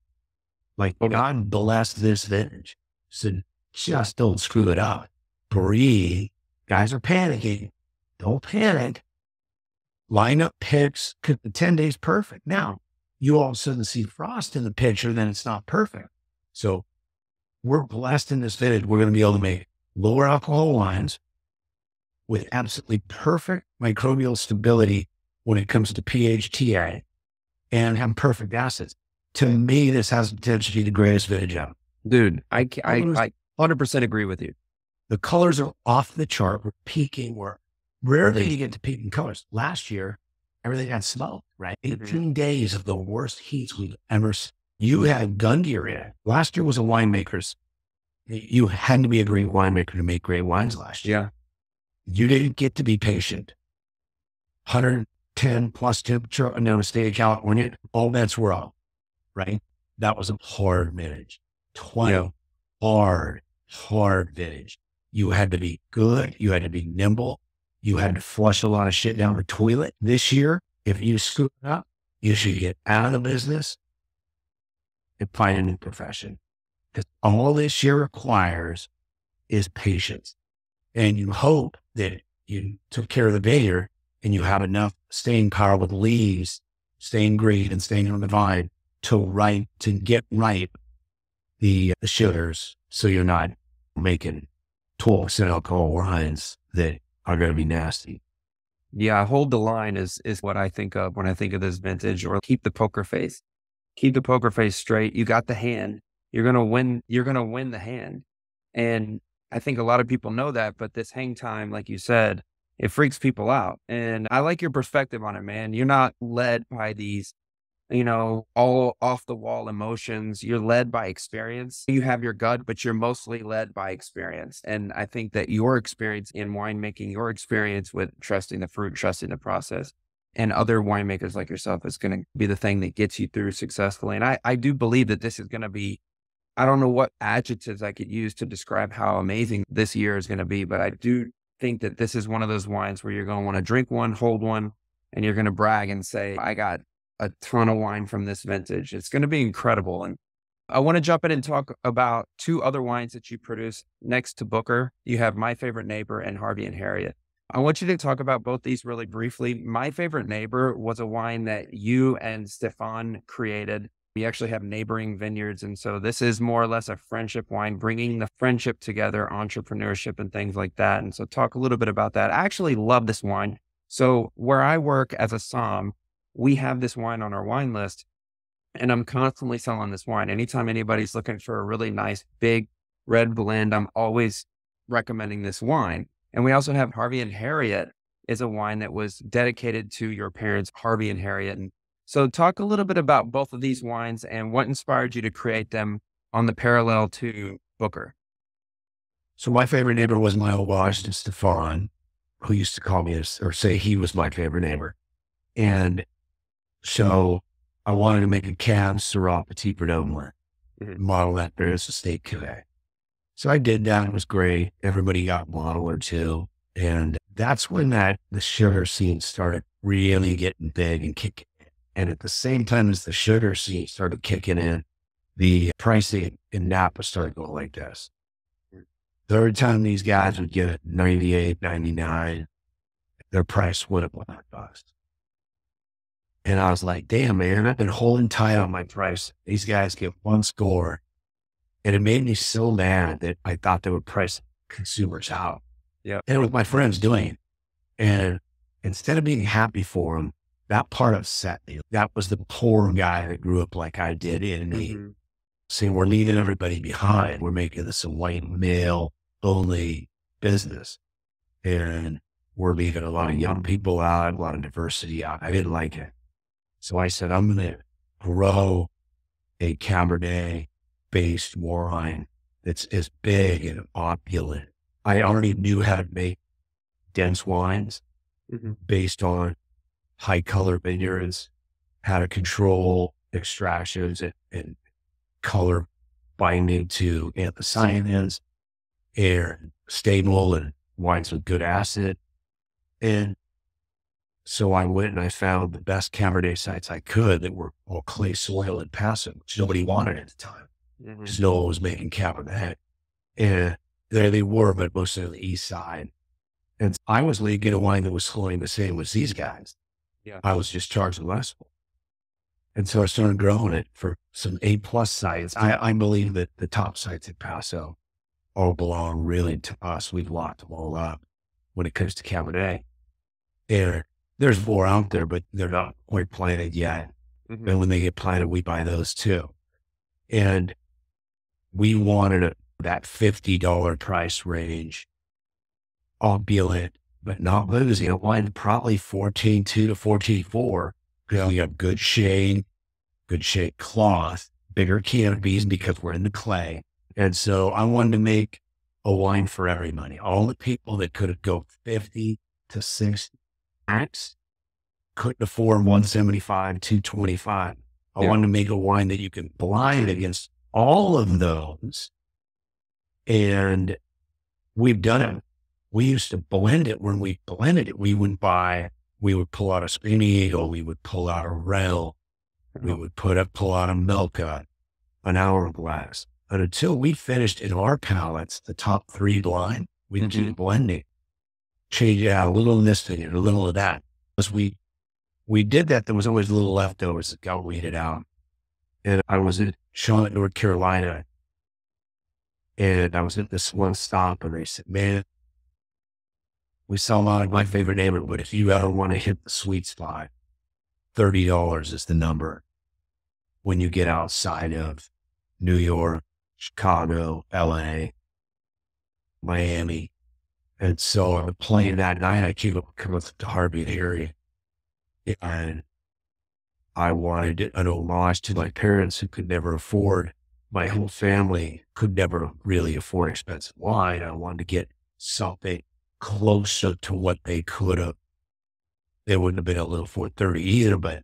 Like, God bless this vintage. So just don't screw it up. Breathe. Guys are panicking. Don't panic. Line up picks, because the 10 days perfect. Now, you all of a sudden see frost in the picture, then it's not perfect. So we're blessed in this vintage. We're going to be able to make lower alcohol wines with absolutely perfect microbial stability when it comes to pH, TA, and have perfect acids. To me, this has the potential to be the greatest vintage ever. Dude, I 100% agree with you. The colors are off the chart. We're peaking. We're rarely you get to peak in colors. Last year, everything had smoke, right? 18 days of the worst heats we've ever seen. You had gun gear in it. Last year was a winemaker's. You had to be a great winemaker to make great wines last year. Yeah. You didn't get to be patient. 110 plus temperature in the state of California, all bets were off, right? That was a hard vintage. 20, hard vintage. You had to be good. You had to be nimble. You had to flush a lot of shit down the toilet. This year, if you screw it up, you should get out of the business and find a new profession. Because all this year requires is patience. And you hope that you took care of the vineyard and you have enough staying power with leaves, staying green and staying on the vine to get ripe the sugars. So you're not making 12% alcohol wines that are going to be nasty. Yeah. Hold the line is what I think of when I think of this vintage, or keep the poker face. Keep the poker face straight. You got the hand. You're going to win. You're going to win the hand. And I think a lot of people know that, but this hang time, like you said, it freaks people out. And I like your perspective on it, man. You're not led by these, all off the wall emotions. You're led by experience. You have your gut, but you're mostly led by experience. And I think that your experience in winemaking, your experience with trusting the fruit, trusting the process, and other winemakers like yourself is going to be the thing that gets you through successfully. And I do believe that this is going to be, I don't know what adjectives I could use to describe how amazing this year is going to be, but I do think that this is one of those wines where you're going to want to drink one, hold one, and you're going to brag and say, I got a ton of wine from this vintage. It's going to be incredible. And I want to jump in and talk about two other wines that you produce next to Booker. You have My Favorite Neighbor and Harvey and Harriet. I want you to talk about both these really briefly. My Favorite Neighbor was a wine that you and Stephan created. We actually have neighboring vineyards. And so this is more or less a friendship wine, bringing the friendship together, entrepreneurship and things like that. And so talk a little bit about that. I actually love this wine. So where I work as a som, we have this wine on our wine list, and I'm constantly selling this wine. Anytime anybody's looking for a really nice, big red blend, I'm always recommending this wine. And we also have Harvey and Harriet is a wine that was dedicated to your parents, Harvey and Harriet. And so talk a little bit about both of these wines and what inspired you to create them on the parallel to Booker. So My Favorite Neighbor was my old boss, Stephan, who used to call me or say he was my favorite neighbor. And so I wanted to make a Cab Syrah Petit Verdot model that Paris Estate Cuvée. So I did that. It was great. Everybody got a bottle or two. And that's when the sugar scene started really getting big and kicking. And at the same time as the sugar scene started kicking in, the pricing in Napa started going like this. Third time these guys would get it, 98, 99, their price went up $100. And I was like, damn, man, I've been holding tight on my price. These guys get one score. And it made me so mad that I thought they would price consumers out. Yeah. And it was my friends doing it. And instead of being happy for him, that part upset me. That was the poor guy that grew up like I did in me, saying, we're leaving everybody behind. We're making this a white male only business. And we're leaving a lot of young people out, a lot of diversity out. I didn't like it. So I said, I'm going to grow a Cabernet based wine that's as big and opulent. I already knew how to make dense wines based on high color vineyards, how to control extractions and color binding to anthocyanins, and stable and wines with good acid. And so I went and I found the best Cabernet sites I could that were all clay soil in Paso, which nobody wanted at the time, because no one was making Cabernet. And there they were, but mostly on the east side. And I was getting a wine that was flowing the same as these guys. Yeah. I was just charging less. And so I started growing it for some A+ sites. I believe that the top sites at Paso all belong really to us. We've locked them all up when it comes to Cabernet. And there's more out there, but they're not quite planted yet. And when they get planted, we buy those too. And we wanted that $50 price range, opulent, but not boozy. A wine probably 14.2 to 14.4. We have good shade cloth, bigger canopies because we're in the clay. And so I wanted to make a wine for everybody. All the people that could go 50 to 60 max couldn't afford 175, 225. I wanted to make a wine that you can blind against all of those. And we've done it. We used to blend it. When we blended it, we would pull out a Screaming Eagle, we would pull out a Rel, we would pull out a Milka, an Hourglass. And until we finished in our palettes, the top 3 blind, we keep blending, change out a little of this thing and a little of that. As we did that, there was always a little leftovers that got weeded out. And I was in Charlotte, North Carolina, and I was at this one stop, and they said, man, we sell a lot of my favorite neighborhood, but if you ever want to hit the sweet spot, $30 is the number when you get outside of New York, Chicago, LA, Miami. And so on the plane that night, I came up to Harvey area, and I wanted an homage to my parents who could never afford, my whole family could never really afford expensive wine. I wanted to get something closer to what they could have. They wouldn't have been able to afford 30 either, but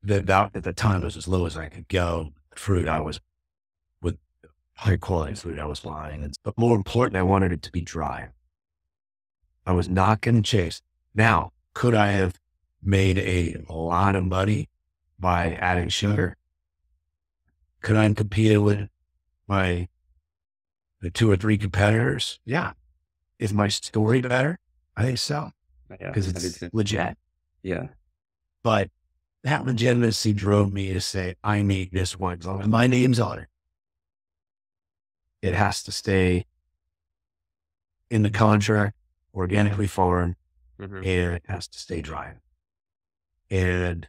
at the time was as low as I could go. Fruit I was with high quality fruit I was buying. But more important, I wanted it to be dry. I was not going to chase. Now, could I have made a lot of money by adding sugar? Could I have competed with the 2 or 3 competitors? Yeah. Is my story better? I think so. Because it's legit. Yeah. But that legitimacy drove me to say, I need this wine. As long as my name's on it, it has to stay in the contract, organically farmed, and it has to stay dry. And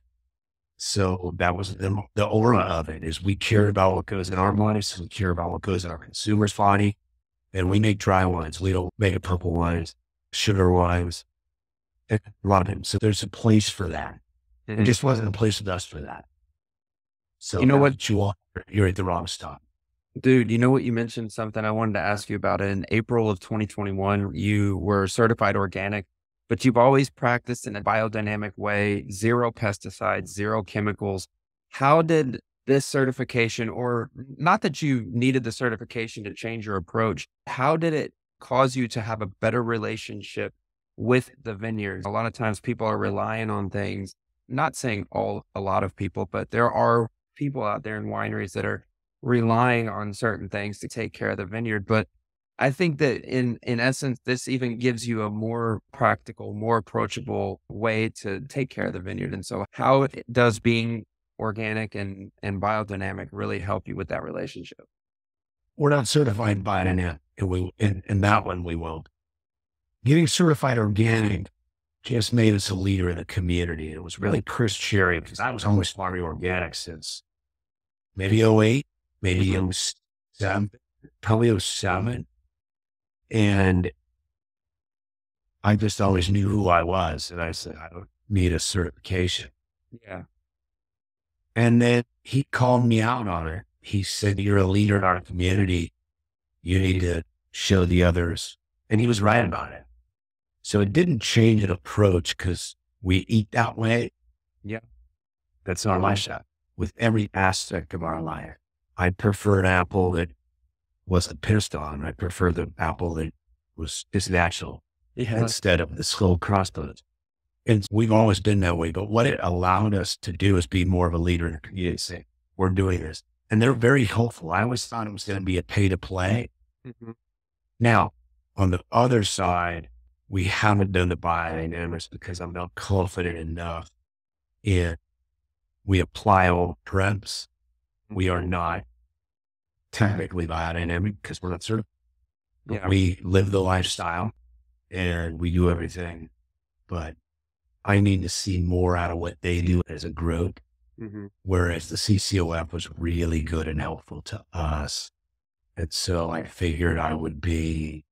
so that was the aura of it, is we care about what goes in our lives. We care about what goes in our consumer's body. And we make dry wines. We don't make purple wines, sugar wines, a lot of them. So there's a place for that. It just wasn't a place with us for that. So you know what you want? You're at the wrong stop. Dude, you know what? You mentioned something I wanted to ask you about. In April of 2021, you were certified organic, but you've always practiced in a biodynamic way, 0 pesticides, 0 chemicals. How did this certification, or not that you needed the certification to change your approach, how did it cause you to have a better relationship with the vineyards? A lot of times people are relying on things, not saying a lot of people, but there are people out there in wineries that are relying on certain things to take care of the vineyard. But I think that in essence, this even gives you a more practical, more approachable way to take care of the vineyard. And so how does being organic and biodynamic really help you with that relationship? We're not certified biodynamic, and that one we won't. Getting certified organic just made us a leader in the community. It was really Chris Cherry, because I was always farming organic since maybe '08, maybe '07, probably '07. And I just always knew who I was. And I said, I don't need a certification. Yeah. And then he called me out on it. He said, you're a leader in our community. You need to show the others. And he was right about it. So it didn't change an approach because we eat that way. Yeah. That's our lifestyle with every aspect of our life. I prefer an apple that wasn't pissed on. I prefer the apple that was just natural instead of the slow crossbones. And we've always been that way. But what it allowed us to do is be more of a leader in the community, say, we're doing this. And they're very helpful. I always thought it was going to be a pay to play. Now, on the other side, we haven't done the biodynamics because I'm not confident enough in we apply all preps. We are not technically biodynamic because we're not certified. Yeah. We live the lifestyle and we do everything, but I need to see more out of what they do as a group. Whereas the CCOF was really good and helpful to us. And so I figured I would be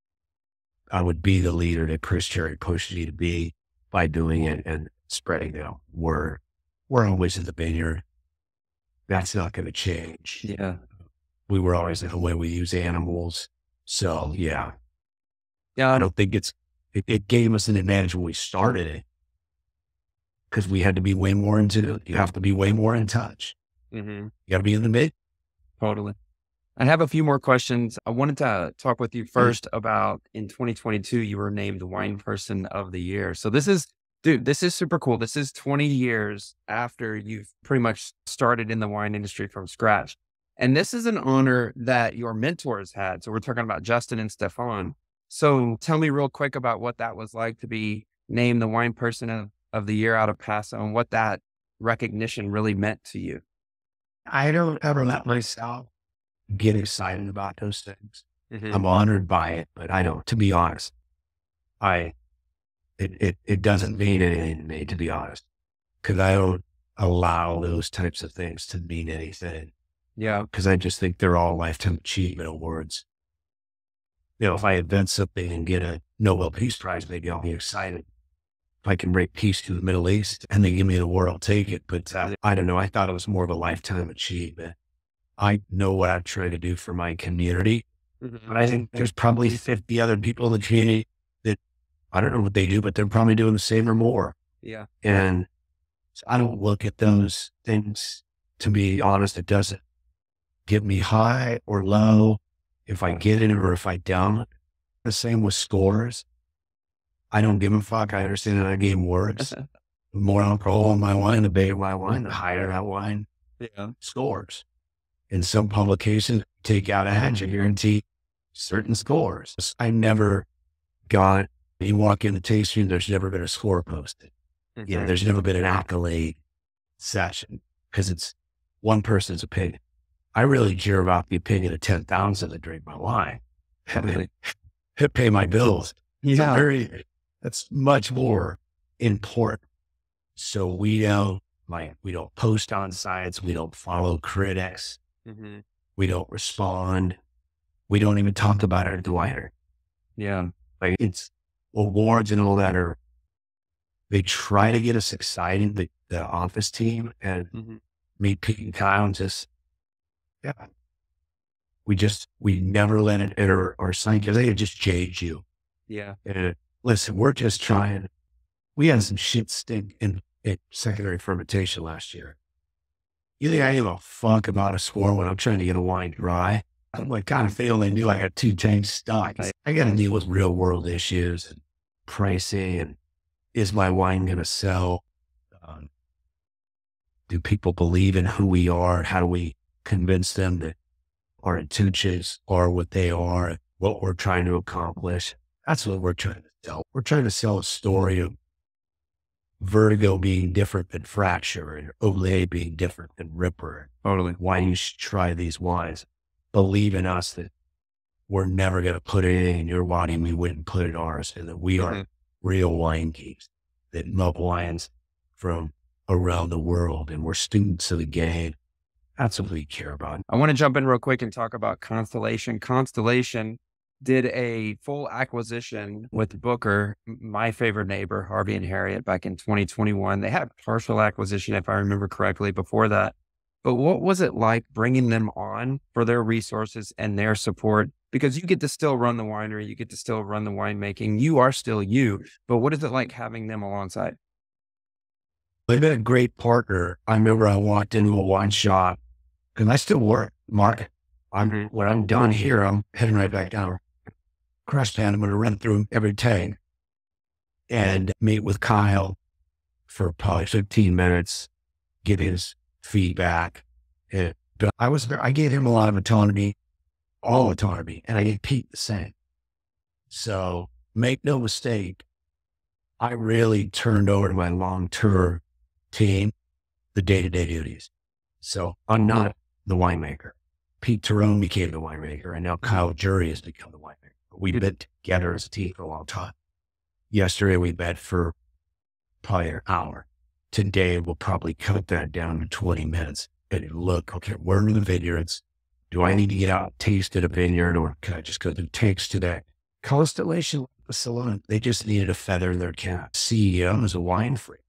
the leader that Chris Cherry pushed me to be by doing it and spreading the word. We're always in the vineyard. That's not going to change. Yeah. We were always in the way we use animals. So Yeah. I don't think it gave us an advantage when we started it because we had to be way more into it. You have to be way more in touch. You got to be in the mid. Totally. I have a few more questions. I wanted to talk with you first about in 2022, you were named Wine Person of the Year. So this is super cool. This is 20 years after you've pretty much started in the wine industry from scratch. And this is an honor that your mentors had. So we're talking about Justin and Stephan. So tell me real quick about what that was like to be named the Wine Person of the Year out of Paso and what that recognition really meant to you. I don't ever let myself get excited about those things. I'm honored by it, but I don't, to be honest, it doesn't mean anything to me, to be honest, because I don't allow those types of things to mean anything. Yeah. Because I just think they're all lifetime achievement awards. You know, if I invent something and get a Nobel Peace Prize, maybe I'll be excited. If I can bring peace to the Middle East and they give me the award, I'll take it. But I don't know. I thought it was more of a lifetime achievement. I know what I'm trying to do for my community. But I think there's probably 50 other people in the community that I don't know what they do, but they're probably doing the same or more. Yeah. And so I don't look at those things, to be honest. It doesn't get me high or low if I get it or if I don't. The same with scores. I don't give a fuck. I understand that I game works. The more alcohol in my wine, the bigger my wine, the higher that wine scores. In some publications, take out ads, you guarantee certain scores. I never got, you walk in the tasting room, there's never been a score posted. You know, there's never been an accolade session because it's one person's opinion. I really care about the opinion of 10,000 that drink my wine. Pay my bills. That's much more important. So we don't post on sites. We don't follow critics. We don't respond. We don't even talk about it at the winery. Yeah. Like it's awards and all that they try to get us excited, the office team and me, Pete and Kyle, and we never let it enter our site because they just jade you. Yeah. And listen, we're just trying. We had some shit stink in secondary fermentation last year. You think I give a fuck about a score when I'm trying to get a wine dry? I'm like, God, if they only knew I got 2 tanks stock. I got to deal with real world issues and pricing and is my wine going to sell? Do people believe in who we are? How do we convince them that our intentions are what they are, what we're trying to accomplish? That's what we're trying to sell. We're trying to sell a story of Vertigo being different than Fracture and Olay being different than Ripper. Totally. Why you should try these wines. Believe in us that we're never going to put anything in your wine and we wouldn't put it in ours, and that we are real wine geeks. that love wines from around the world, and we're students of the game. That's what we care about. I want to jump in real quick and talk about Constellation. Constellation did a full acquisition with Booker, my favorite neighbor, Harvey and Harriet, back in 2021. They had a partial acquisition, if I remember correctly, before that. But what was it like bringing them on for their resources and their support? Because you get to still run the winery, you get to still run the winemaking. You are still you, but what is it like having them alongside? They've been a great partner. I remember I walked into a wine shop, because I still work, Mark. When I'm done here, I'm heading right back down. Cresttown, I'm going to run through every tank and meet with Kyle for probably 15 minutes, get his feedback. But I gave him a lot of autonomy, all autonomy, and I gave Pete the same. So make no mistake, I really turned over to my long-term team the day-to-day duties. So I'm not the winemaker. Pete Tyrone became the winemaker, and now Kyle Jury has become the winemaker. We've been together as a team for a long time. Yesterday, we met for probably an hour. Today, we'll probably cut that down to 20 minutes and look, okay, where are the vineyards? Do I need to get out and taste at a vineyard, or can I just go to takes today? Constellation Salon, they just needed a feather in their cap. CEO is a wine freak,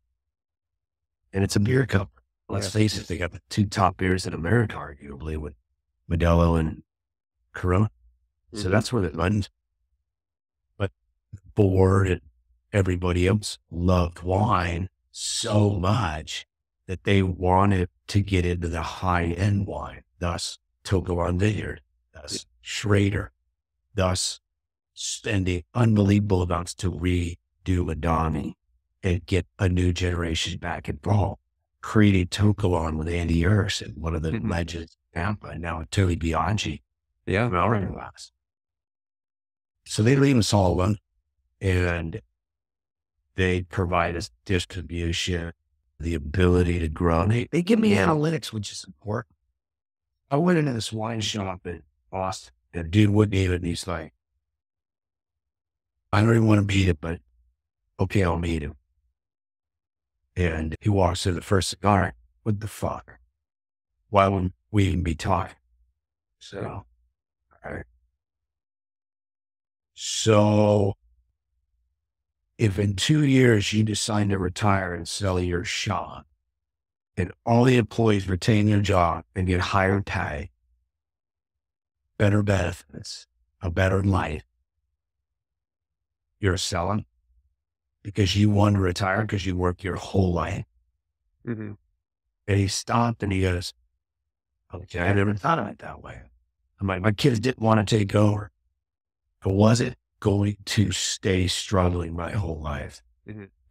and it's a beer company. Let's face it, they got the two top beers in America, arguably, with Modelo and Corona. So that's where it runs. But the board and everybody else loved wine so much that they wanted to get into the high-end wine, thus Tokawan Vineyard, thus Schrader, thus spending unbelievable amounts to redo Madani and get a new generation back involved. Created Tokawan with Andy Erson, one of the legends of Tampa, and now Tony Bianchi. Yeah. Last. So they leave us all alone, and they provide us distribution, the ability to grow. And they give me analytics, which is important. I went into this wine shop in Boston, and dude wouldn't even, he's like, I don't even want to meet him, but okay, I'll meet him. And he walks in the first cigar. What the fuck? Why wouldn't we even be talking? So, all right. So, if in 2 years you decide to retire and sell your shop, and all the employees retain their job and get higher pay, better benefits, a better life, you're selling because you want to retire because you work your whole life. And he stopped and he goes, okay, I never thought of it that way. I'm like, my kids didn't want to take over. I wasn't going to stay struggling my whole life.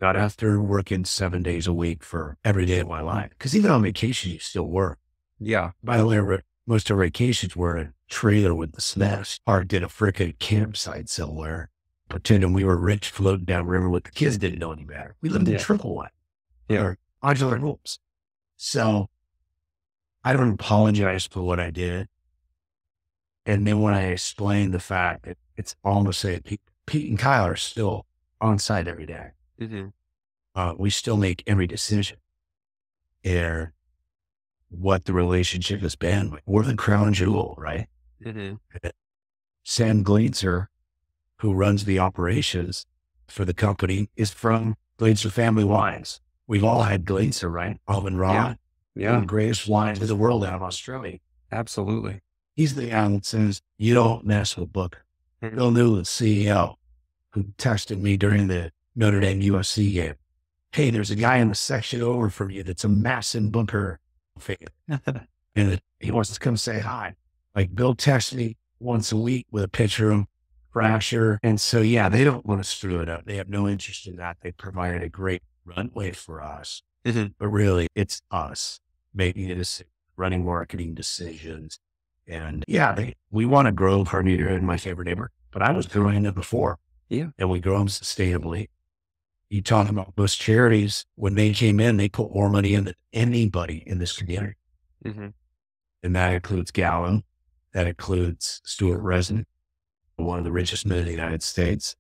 Not after working 7 days a week for every day of my life. Because even on vacation, you still work. Yeah. By the way, most of our vacations were in a trailer with the snaps, parked in a frickin' campsite somewhere, pretending we were rich, floating down river with the kids didn't know any better. We lived in triple wide. Or modular homes. So I don't apologize for what I did. And then when I explained the fact that it's almost say Pete and Kyle are still on site every day. We still make every decision. And what the relationship has been, we're the crown jewel, right? Sam Gleitzer, who runs the operations for the company, is from Gleitzer Family Wines. We've all had Gleitzer, right? Alvin Rod. Yeah. The greatest wines in the world out of Australia. Absolutely. He's the guy that says, you don't mess with Booker. Bill Newland's CEO, who texted me during the Notre Dame USC game. Hey, there's a guy in the section over from you that's a massive Booker fan. And he wants to come say hi. Like Bill texts me once a week with a picture of Fracture. And so, yeah, they don't want to screw it up. They have no interest in that. They provided a great runway for us. But really, it's us making it, running marketing decisions. And yeah, we want to grow our neighborhood, my favorite neighbor, but I was growing it before. Yeah. And we grow them sustainably. You talk about most charities, when they came in, they put more money in than anybody in this community. And that includes Gallo. That includes Stuart Resin, one of the richest men in the United States.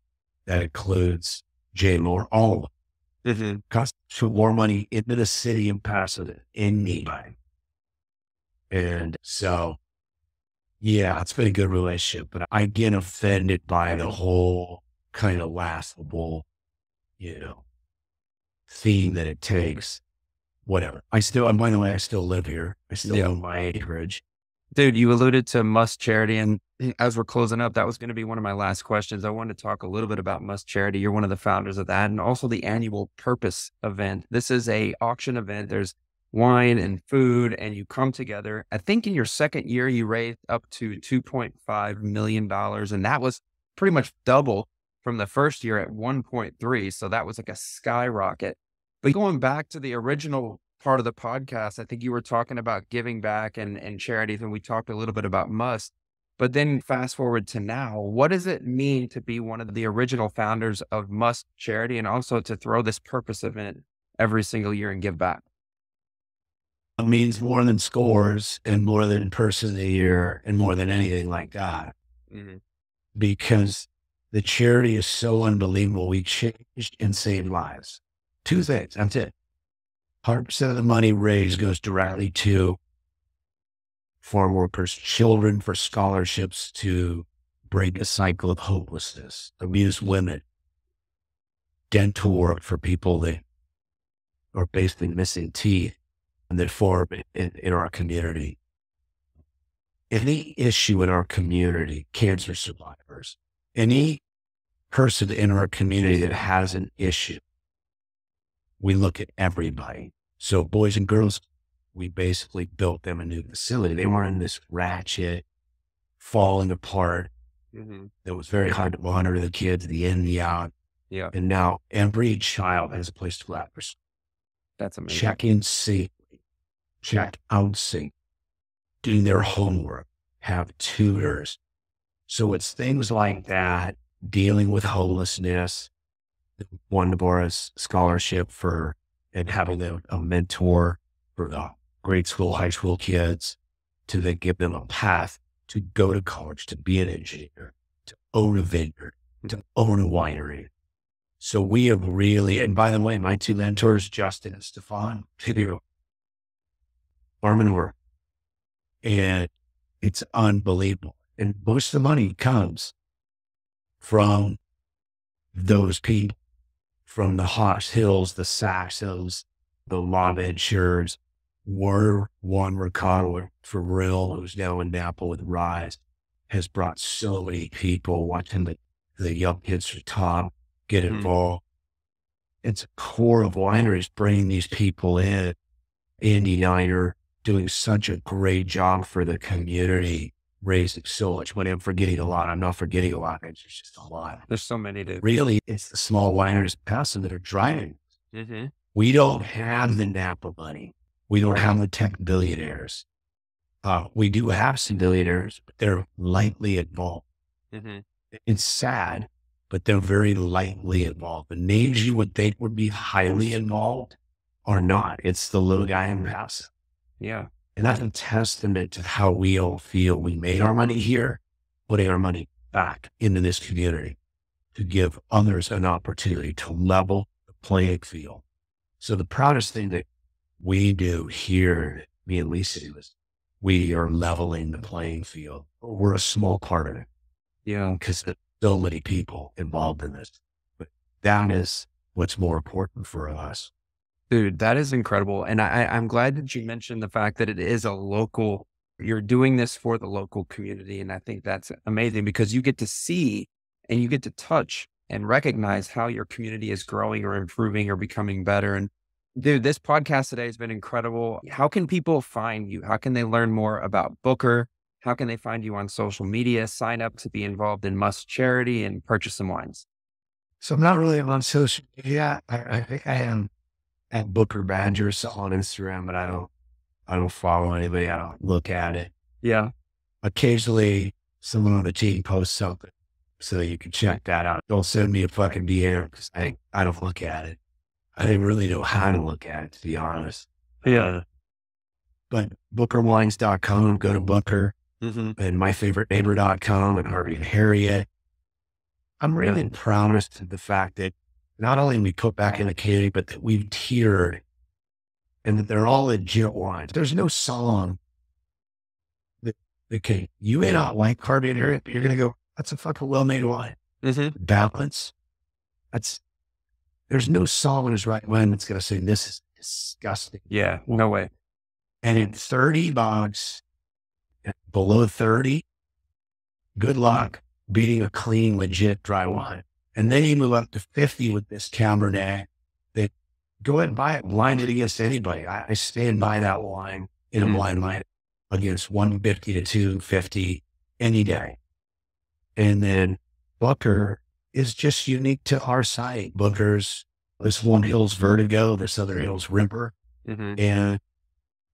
That includes Jay Moore, all of them. Cost put more money into the city in Paso than anybody. And so, yeah, it's been a good relationship, but I get offended by the whole kind of laughable, theme that it takes. Whatever. And by the way, I still live here. I still own my acreage. Dude, you alluded to Must Charity, and as we're closing up, that was going to be one of my last questions. I wanted to talk a little bit about Must Charity. You're one of the founders of that, and also the annual Purpose event. This is a auction event. There's wine and food, and you come together. I think in your second year, you raised up to $2.5 million, and that was pretty much double from the first year at 1.3. So that was like a skyrocket. But going back to the original part of the podcast, I think you were talking about giving back and charities, and we talked a little bit about Must. But then fast forward to now, what does it mean to be one of the original founders of Must Charity and also to throw this Purpose event every single year and give back? It means more than scores and more than person of the year and more than anything like that. Because the charity is so unbelievable. We changed and saved lives. 2 things. That's it. 100% of the money raised goes directly to farm workers' children for scholarships to break a cycle of hopelessness, abused women, dental work for people that are basically missing teeth and that form in our community. Any issue in our community, cancer survivors, any person in our community that has an issue, we look at everybody. So boys and girls, we basically built them a new facility. They weren't in this ratchet, falling apart. That was very hard to monitor the kids, the in, the out. Yeah. And now every child has a place to go after. That's amazing. Check in safely, check out safely, doing their homework, have tutors. So it's things like that, dealing with homelessness, one of our scholarship and having a mentor for the grade school, high school kids to then give them a path to go to college, to be an engineer, to own a vineyard, to own a winery. So we have really, and by the way, my 2 mentors, Justin and Stephan, farm and work. And it's unbelievable. And most of the money comes from those people, from the Hawks Hills, the Saxums, the Lawventurers. We're one Ricardo for real, who's now in Napa with Rise, has brought so many people watching the young kids from Tom get involved. It's a core of wineries bringing these people in. Andy Niner doing such a great job for the community, raising so much money. I'm forgetting a lot. I'm not forgetting a lot. It's just a lot. There's so many to really. It's the small wineries passing that are driving. We don't have the Napa money. We don't have the tech billionaires. We do have some billionaires, but they're lightly involved. It's sad, but they're very lightly involved. The names you would think would be highly involved are not. It's the little guy in Paso. Yeah. And that's a testament to how we all feel. We made our money here, putting our money back into this community to give others an opportunity to level the playing field. So the proudest thing that we do here, me and Lisa, is we are leveling the playing field. We're a small part of it. Yeah. Because there's so many people involved in this. But that is what's more important for us. Dude, that is incredible. And I'm glad that you mentioned the fact that it is a local, you're doing this for the local community. And I think that's amazing because you get to see and you get to touch and recognize how your community is growing or improving or becoming better. And dude, this podcast today has been incredible. How can people find you? How can they learn more about Booker? How can they find you on social media, sign up to be involved in Must Charity and purchase some wines? So I'm not really on social media. I think I am at Booker Badgers on Instagram, but I don't follow anybody. I don't look at it. Yeah. Occasionally someone on the team posts something, so you can check that out. Don't send me a fucking DM because I don't look at it. I didn't really know how to look at it, to be honest. Yeah. But bookerwines.com, go to Booker, and myfavoriteeneighbor.com and Harvey and Harriet. I'm really proud of the fact that not only we put back in the community, but that we've tiered and that they're all legit wines. There's no song that, okay, you may not like carbonated, but you're going to go, that's a fucking well-made wine. Balance. There's no song in his right wine that's going to say, this is disgusting. Yeah, no way. And in $30, below 30, good luck beating a clean, legit dry wine. And then you move up to 50 with this Cabernet that go ahead and buy it, blind it against anybody. I stand by that wine in a blind line against 150 to 250 any day. And then Booker is just unique to our site. Booker's, this one hill's Vertigo, this other hill's Rimper. And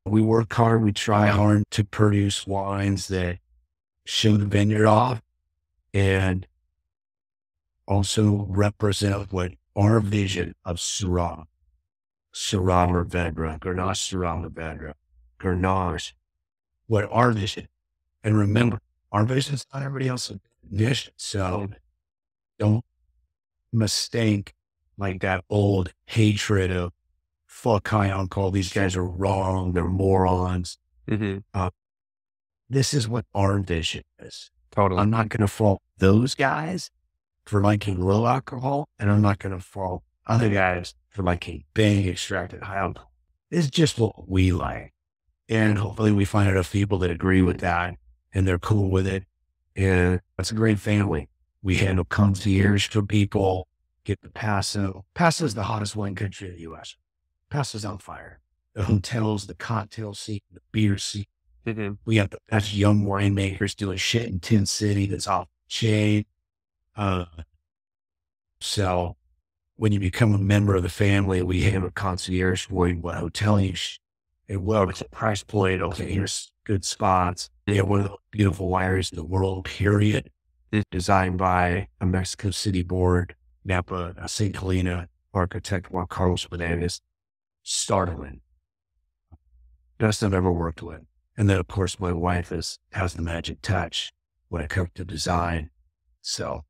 we work hard, we try hard to produce wines that show the vineyard off and also represent what our vision of Syrah Mourvèdre, Grenache Syrah Mourvèdre, Grenache, what our vision. And remember, our vision is not everybody else's vision. So don't mistake like that old hatred of fuck high uncle, these guys are wrong, they're morons. This is what our vision is. Totally. I'm not going to fault those guys for liking low alcohol, and I'm not going to fault other guys for liking bang extracted high alcohol. It's just what we like. And hopefully we find enough people that agree with that and they're cool with it. And it's a great family. We handle concierge for people, get the Paso. Paso is the hottest wine country in the U.S. Paso's on fire. The hotels, the cocktail scene, the beer scene. We have the best young winemakers doing shit in Tin City that's off the chain. So when you become a member of the family, we have a concierge for you, what hotel you it's a price point. Okay, here's good spots. They have one of the beautiful wineries in the world, period. It's designed by a Mexico City board, Napa, St. Helena architect Juan Carlos Menendez. Startling. Best I've ever worked with. And then, of course, my wife has the magic touch when it comes to design. So,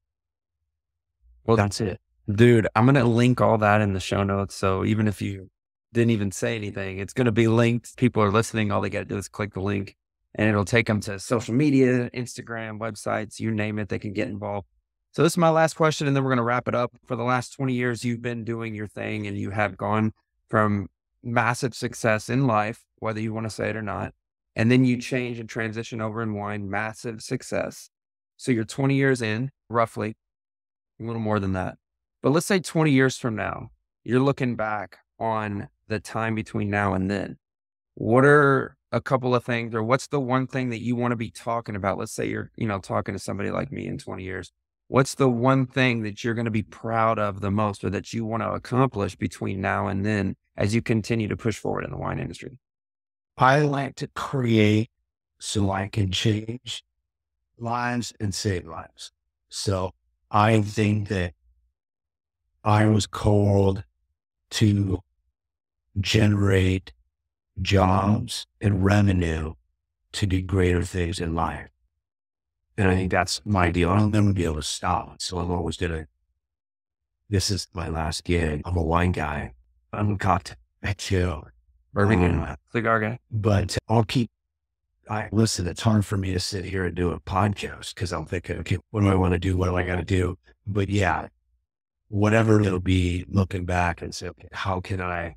well, that's it. Dude, I'm going to link all that in the show notes. So even if you didn't even say anything, it's going to be linked. People are listening. All they got to do is click the link and it'll take them to social media, Instagram, websites, you name it, they can get involved. So this is my last question, and then we're going to wrap it up. For the last 20 years, you've been doing your thing and you have gone from massive success in life, whether you want to say it or not. And then you change and transition over in wine, massive success. So you're 20 years in, roughly, a little more than that. But let's say 20 years from now, you're looking back on the time between now and then. What are a couple of things, or what's the one thing that you want to be talking about? Let's say you're, talking to somebody like me in 20 years. What's the one thing that you're going to be proud of the most, or that you want to accomplish between now and then as you continue to push forward in the wine industry? I like to create so I can change lives and save lives. So I think that I was called to generate jobs and revenue to do greater things in life. And I think that's my deal. I'll never be able to stop. So I'm always this is my last gig. I'm a wine guy. I'm a cocktail. Cigar guy. But listen, it's hard for me to sit here and do a podcast because I'm thinking, okay, what do I want to do? What do I got to do? But yeah, whatever it'll be, looking back and say, okay, how can I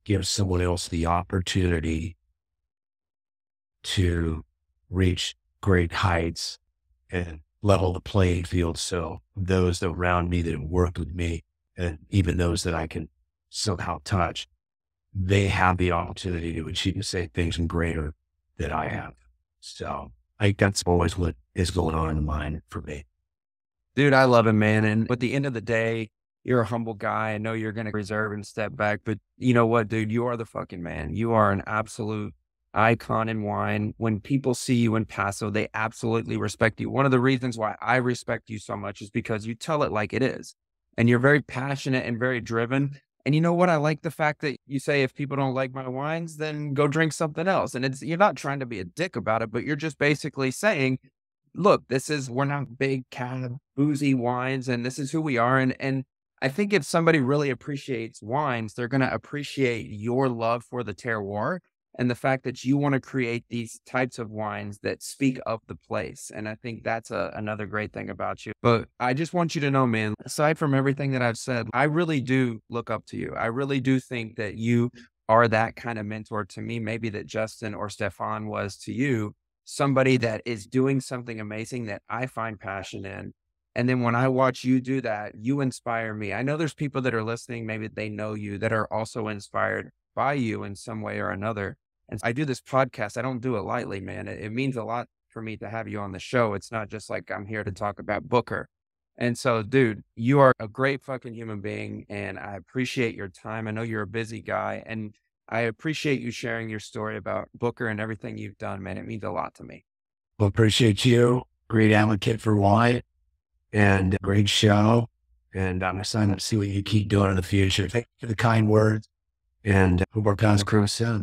give someone else the opportunity to reach great heights and level the playing field? So those around me that have worked with me, and even those that I can somehow touch, they have the opportunity to achieve the same things and greater that I have. So I think that's always what is going on in mind for me. Dude, I love it, man. And at the end of the day, you're a humble guy. I know you're going to reserve and step back, but you know what, dude? You are the fucking man. You are an absolute icon in wine. When people see you in Paso, they absolutely respect you. One of the reasons why I respect you so much is because you tell it like it is. And you're very passionate and very driven. And you know what? I like the fact that you say, if people don't like my wines, then go drink something else. And you're not trying to be a dick about it, but you're just basically saying, look, we're not big cab boozy wines, and this is who we are. And I think if somebody really appreciates wines, they're going to appreciate your love for the terroir and the fact that you want to create these types of wines that speak of the place. And I think that's another great thing about you. But I just want you to know, man, aside from everything that I've said, I really do look up to you. I really do think that you are that kind of mentor to me, maybe that Justin or Stephan was to you, somebody that is doing something amazing that I find passion in. And then when I watch you do that, you inspire me. I know there's people that are listening, maybe they know you, that are also inspired by you in some way or another. And I do this podcast. I don't do it lightly, man. It means a lot for me to have you on the show. It's not just like I'm here to talk about Booker. And so, dude, you are a great fucking human being, and I appreciate your time. I know you're a busy guy, and I appreciate you sharing your story about Booker and everything you've done, man. It means a lot to me. Well, appreciate you. Great advocate for wine and great show. And I'm excited to see what you keep doing in the future. Thank you for the kind words, and hope our paths cross soon.